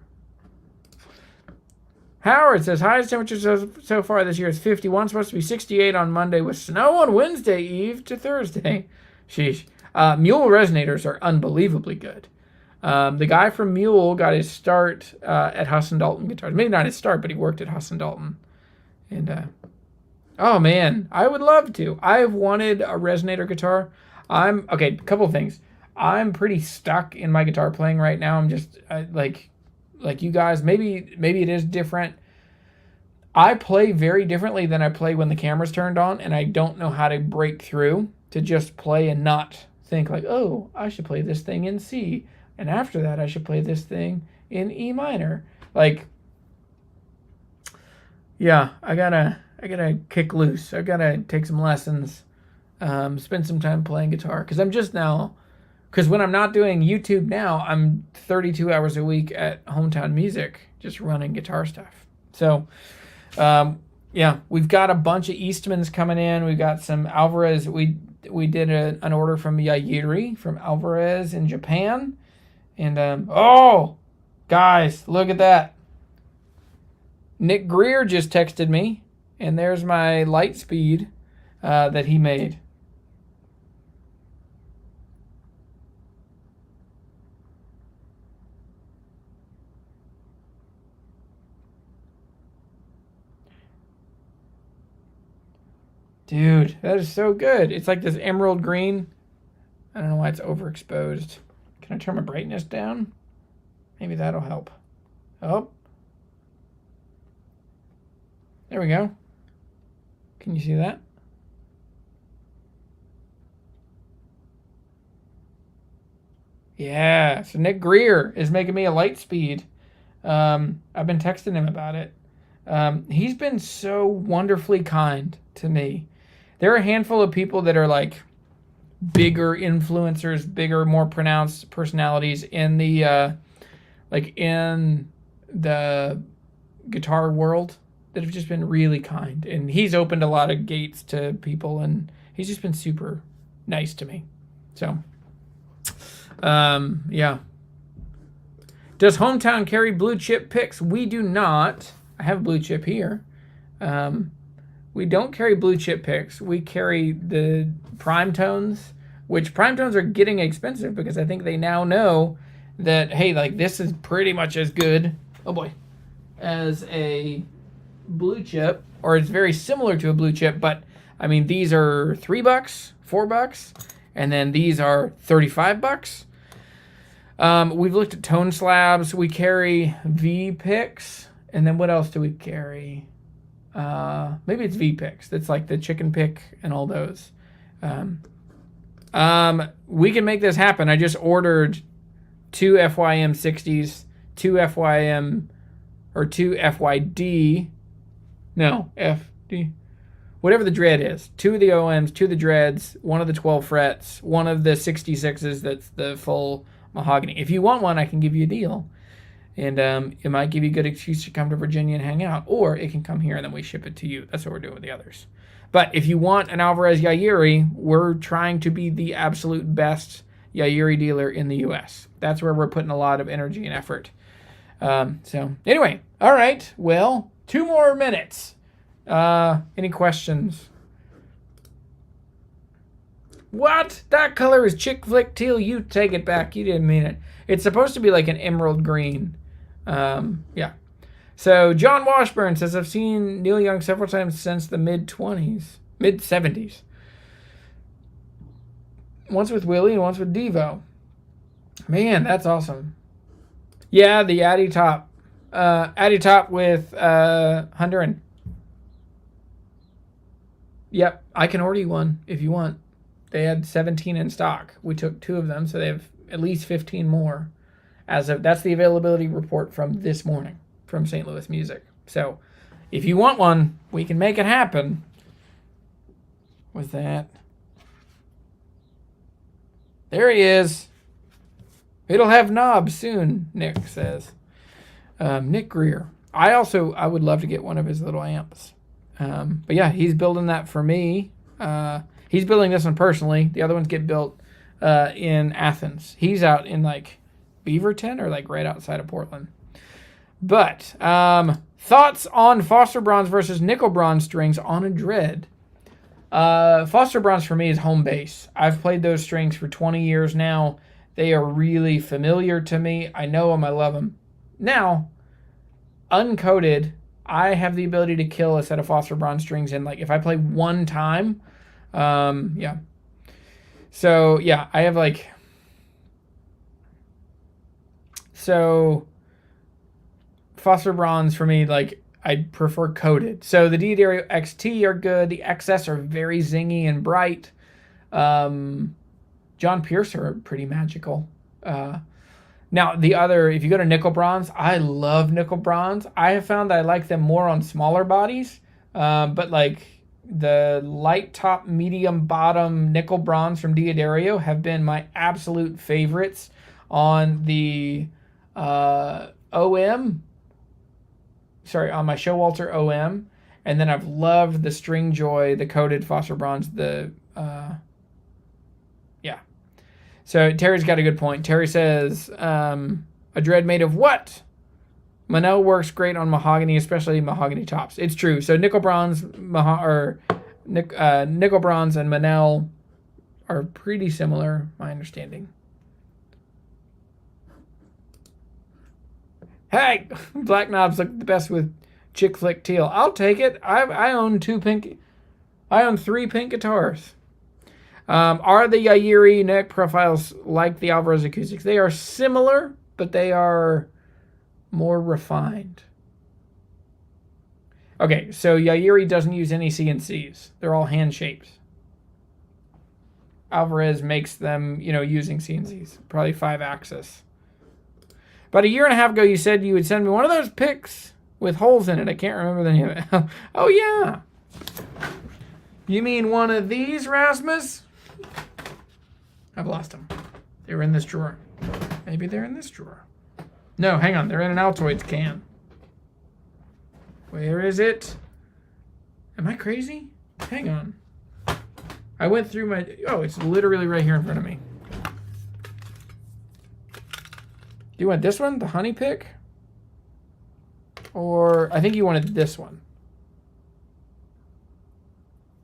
Howard says, highest temperature so far this year is 51. Supposed to be 68 on Monday with snow on Wednesday eve to Thursday. Sheesh. Mule resonators are unbelievably good. The guy from Mule got his start at Huss and Dalton Guitars. Maybe not his start, but he worked at Huss and Dalton. And, oh man, I would love to. I've wanted a resonator guitar. Okay, a couple of things. I'm pretty stuck in my guitar playing right now. I'm just, like you guys, maybe it is different. I play very differently than I play when the camera's turned on, and I don't know how to break through to just play and not think like, oh, I should play this thing in C, and after that I should play this thing in E minor. Like, yeah, I gotta kick loose. I gotta take some lessons, spend some time playing guitar, because when I'm not doing YouTube now, I'm 32 hours a week at Hometown Music, just running guitar stuff. So, yeah, we've got a bunch of Eastmans coming in. We've got some Alvarez. We did an order from Yairi from Alvarez in Japan. And, oh, guys, look at that. Nick Greer just texted me, and there's my Lightspeed that he made. Dude, that is so good. It's like this emerald green. I don't know why it's overexposed. Can I turn my brightness down? Maybe that'll help. Oh. There we go. Can you see that? Yeah, so Nick Greer is making me a Lightspeed. I've been texting him about it. He's been so wonderfully kind to me. There are a handful of people that are like bigger influencers, bigger, more pronounced personalities in the in the guitar world that have just been really kind. And he's opened a lot of gates to people, and he's just been super nice to me. So, yeah. Does Hometown carry blue chip picks? We do not. I have blue chip here. We don't carry blue chip picks. We carry the prime tones, which prime tones are getting expensive because I think they now know that, hey, like this is pretty much as good, oh boy, as a blue chip, or it's very similar to a blue chip, but I mean, these are $3, $4, and then these are $35. We've looked at tone slabs. We carry V picks. And then what else do we carry? Maybe it's V-Picks. That's like the chicken pick and all those. We can make this happen. I just ordered 2 FYM 60s, 2 FYM, or 2 FYD. No, FD. Whatever the dread is. 2 of the OMs, 2 of the dreads, 1 of the 12 frets, 1 of the 66s that's the full mahogany. If you want one, I can give you a deal. And it might give you a good excuse to come to Virginia and hang out. Or it can come here and then we ship it to you. That's what we're doing with the others. But if you want an Alvarez-Yairi, we're trying to be the absolute best Yairi dealer in the U.S. That's where we're putting a lot of energy and effort. So anyway, all right. Well, 2 more minutes. Any questions? What? That color is chick flick teal. You take it back. You didn't mean it. It's supposed to be like an emerald green. Yeah. So John Washburn says, I've seen Neil Young several times since the mid-70s. Once with Willie and once with Devo. Man, that's awesome. Yeah, the Addy Top. Addy Top with Honduran. Yep, I can order you one if you want. They had 17 in stock. We took 2 of them, so they have at least 15 more. That's the availability report from this morning from St. Louis Music. So if you want one, we can make it happen with that. There he is. It'll have knobs soon, Nick says. Nick Greer. I would love to get one of his little amps. But yeah, he's building that for me. He's building this one personally. The other ones get built in Athens. He's out in like Beaverton or like right outside of Portland. But thoughts on Foster Bronze versus nickel bronze strings on a Dread. Foster Bronze for me is home base. I've played those strings for 20 years now. They are really familiar to me. I know them. I love them. Now, uncoated, I have the ability to kill a set of Foster Bronze strings in, like, if I play one time. Yeah. So, yeah, I have, like... So, Foster Bronze for me, like, I prefer coated. So, the D'Addario XT are good. The XS are very zingy and bright. John Pierce are pretty magical. Now, if you go to nickel bronze, I love nickel bronze. I have found that I like them more on smaller bodies, but like the light top, medium bottom nickel bronze from D'Addario have been my absolute favorites on the on my Showalter OM, and then I've loved the Stringjoy, the coated Foster Bronze, So Terry's got a good point. Terry says, a Dread made of what? Monel works great on mahogany, especially mahogany tops. It's true. So nickel bronze, nickel bronze and Monel are pretty similar, my understanding. Hey, black knobs look the best with chick flick teal. I'll take it. I own 3 pink guitars. Are the Yairi neck profiles like the Alvarez acoustics? They are similar, but they are more refined. Okay, so Yairi doesn't use any CNCs. They're all hand shaped. Alvarez makes them, using CNCs, probably 5-axis. About a year and a half ago, you said you would send me one of those picks with holes in it. I can't remember the name of it. Oh, yeah. You mean one of these, Rasmus? I've lost them. They were in this drawer. Maybe they're in this drawer. No, hang on. They're in an Altoids can. Where is it? Am I crazy? Hang on. I went through my... Oh, it's literally right here in front of me. Do you want this one? The honey pick? Or... I think you wanted this one.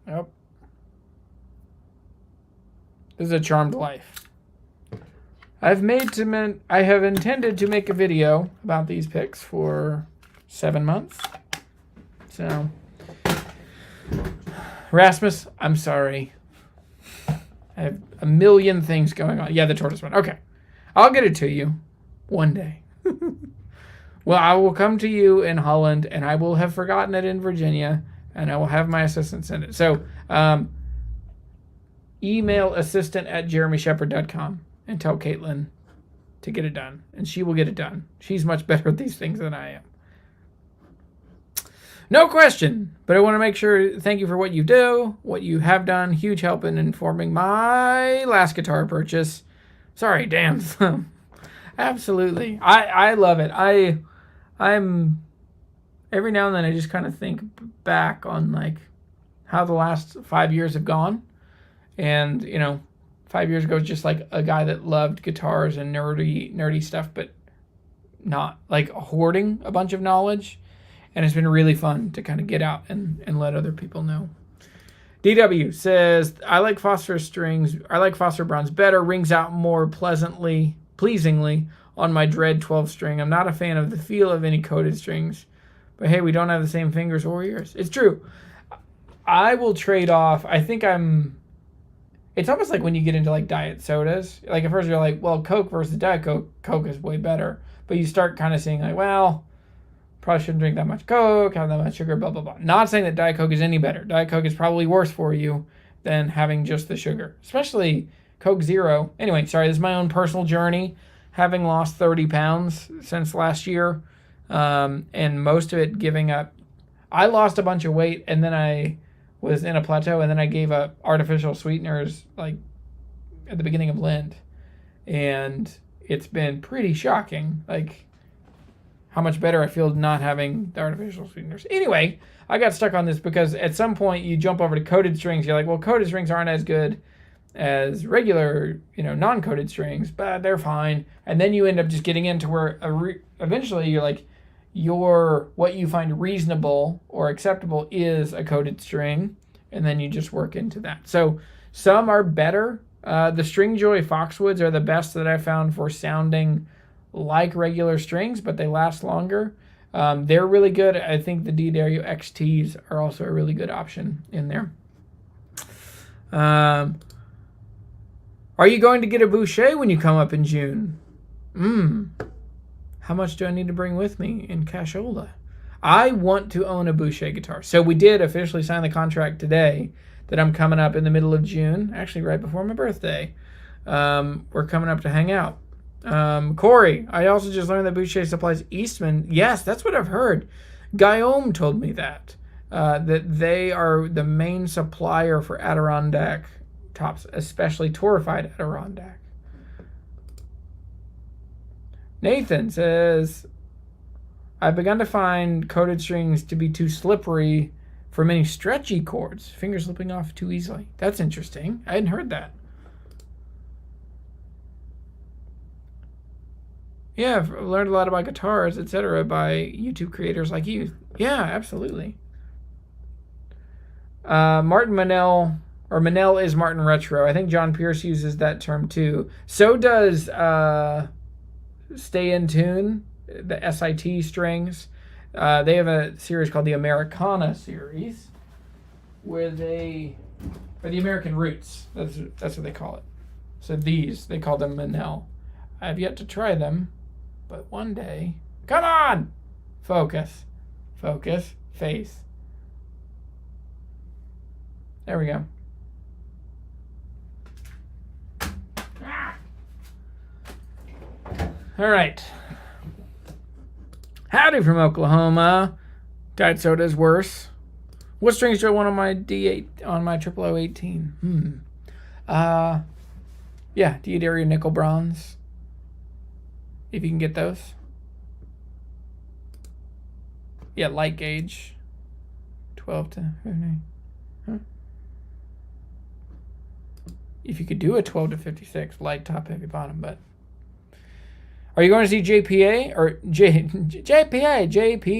Yep. This is a charmed life. I have intended to make a video about these picks for 7 months. So, Rasmus, I'm sorry. I have a million things going on. Yeah, the tortoise one. Okay. I'll get it to you one day. Well, I will come to you in Holland, and I will have forgotten it in Virginia, and I will have my assistant send it. So, email assistant@jeremysheppard.com and tell Caitlin to get it done, and she will get it done. She's much better at these things than I am. No question, but I want to make sure, thank you for what you do, what you have done. Huge help in informing my last guitar purchase. Sorry, damn. Absolutely. I love it. I'm every now and then I just kind of think back on like how the last 5 years have gone. And, 5 years ago, just like a guy that loved guitars and nerdy stuff, but not like hoarding a bunch of knowledge. And it's been really fun to kind of get out and let other people know. DW says, I like Foster Bronze better, rings out more pleasingly on my Dread 12 string. I'm not a fan of the feel of any coated strings, but hey, we don't have the same fingers or ears. It's true. I will trade off. It's almost like when you get into like diet sodas. Like at first you're like, well, Coke versus Diet Coke. Coke is way better. But you start kind of seeing like, well, probably shouldn't drink that much Coke, have that much sugar, blah, blah, blah. Not saying that Diet Coke is any better. Diet Coke is probably worse for you than having just the sugar. Especially Coke Zero. Anyway, sorry, this is my own personal journey. having lost 30 pounds since last year, and most of it giving up. I lost a bunch of weight, and then I was in a plateau, and then I gave up artificial sweeteners like at the beginning of Lent, and it's been pretty shocking, like how much better I feel not having the artificial sweeteners. Anyway, I got stuck on this because at some point you jump over to coated strings. You're like, well, coated strings aren't as good as regular, non-coated strings, but they're fine. And then you end up just getting into where eventually you're like, what you find reasonable or acceptable is a coated string, and then you just work into that. So some are better. The Stringjoy Foxwoods are the best that I found for sounding like regular strings, but they last longer. They're really good. I think the D'Addario XTs are also a really good option in there. Are you going to get a Boucher when you come up in June? How much do I need to bring with me in cashola? I want to own a Boucher guitar. So we did officially sign the contract today that I'm coming up in the middle of June, actually right before my birthday. We're coming up to hang out. Corey, I also just learned that Boucher supplies Eastman. Yes, that's what I've heard. Guillaume told me that they are the main supplier for Adirondack tops, especially torrefied Adirondack. Nathan says, I've begun to find coated strings to be too slippery for many stretchy chords, fingers slipping off too easily. That's interesting. I hadn't heard that. Yeah, I've learned a lot about guitars, etc. by YouTube creators like you. Yeah, absolutely. Martin Manel, or Manel is Martin Retro. I think John Pierce uses that term too. So does Stay in Tune, the SIT strings. They have a series called the Americana series, where they, or the American Roots. That's what they call it. So they call them Manel. I've yet to try them, but one day. Come on! Focus. Focus. Face. There we go. All right. Howdy from Oklahoma. Diet soda is worse. What strings do I want on my D8 on my 0018? Yeah, D'Addario nickel bronze. If you can get those. Yeah, light gauge. 12 to 15. Huh? If you could do a 12 to 56, light top, heavy bottom, but. Are you going to see JP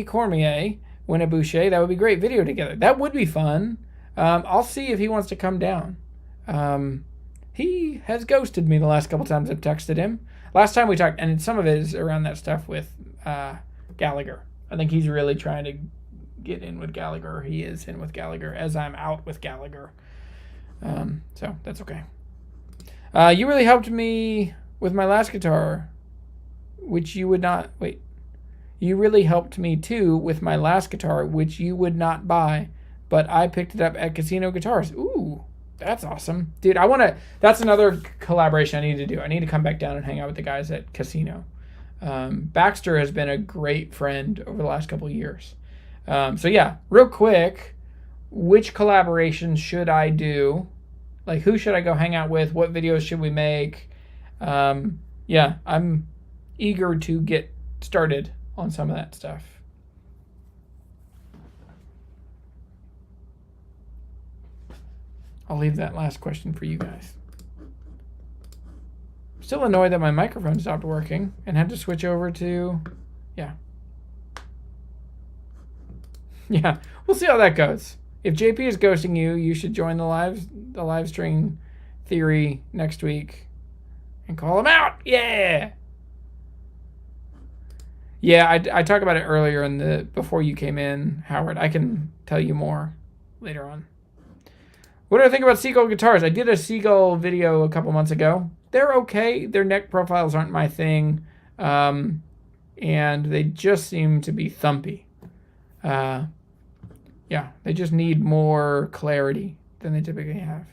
Cormier win a Boucher? That would be great. Video together. That would be fun. I'll see if he wants to come down. He has ghosted me the last couple times I've texted him. Last time we talked, and some of it is around that stuff with Gallagher. I think he's really trying to get in with Gallagher. He is in with Gallagher as I'm out with Gallagher. So that's okay. You really helped me with my last guitar. Which you would not, wait. You really helped me too with my last guitar, which you would not buy, but I picked it up at Casino Guitars. Ooh, that's awesome. Dude, that's another collaboration I need to do. I need to come back down and hang out with the guys at Casino. Baxter has been a great friend over the last couple of years. So yeah, real quick, which collaborations should I do? Like, who should I go hang out with? What videos should we make? Yeah, I'm eager to get started on some of that stuff. I'll leave that last question for you guys. Still annoyed that my microphone stopped working and had to switch over to, yeah. Yeah, we'll see how that goes. If JP is ghosting you, you should join the live string theory next week and call him out. Yeah. Yeah, I talked about it earlier before you came in, Howard. I can tell you more later on. What do I think about Seagull guitars? I did a Seagull video a couple months ago. They're okay. Their neck profiles aren't my thing. And they just seem to be thumpy. Yeah, they just need more clarity than they typically have.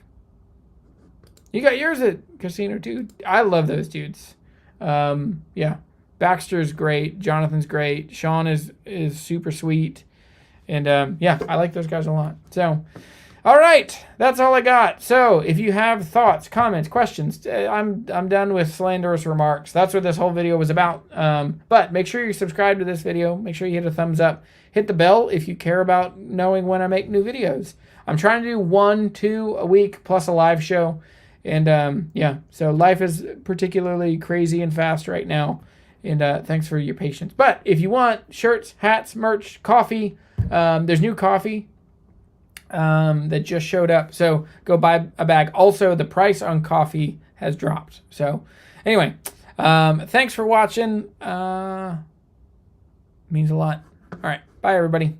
You got yours at Casino too? I love those dudes. Yeah, Baxter's great. Jonathan's great. Sean is super sweet. And yeah, I like those guys a lot. So, all right, that's all I got. So if you have thoughts, comments, questions, I'm done with slanderous remarks. That's what this whole video was about. But make sure you subscribe to this video. Make sure you hit a thumbs up. Hit the bell if you care about knowing when I make new videos. I'm trying to do 1-2 a week plus a live show. And yeah, so life is particularly crazy and fast right now. And thanks for your patience. But if you want shirts, hats, merch, coffee, there's new coffee that just showed up. So go buy a bag. Also, the price on coffee has dropped. So anyway, thanks for watching. Means a lot. All right. Bye, everybody.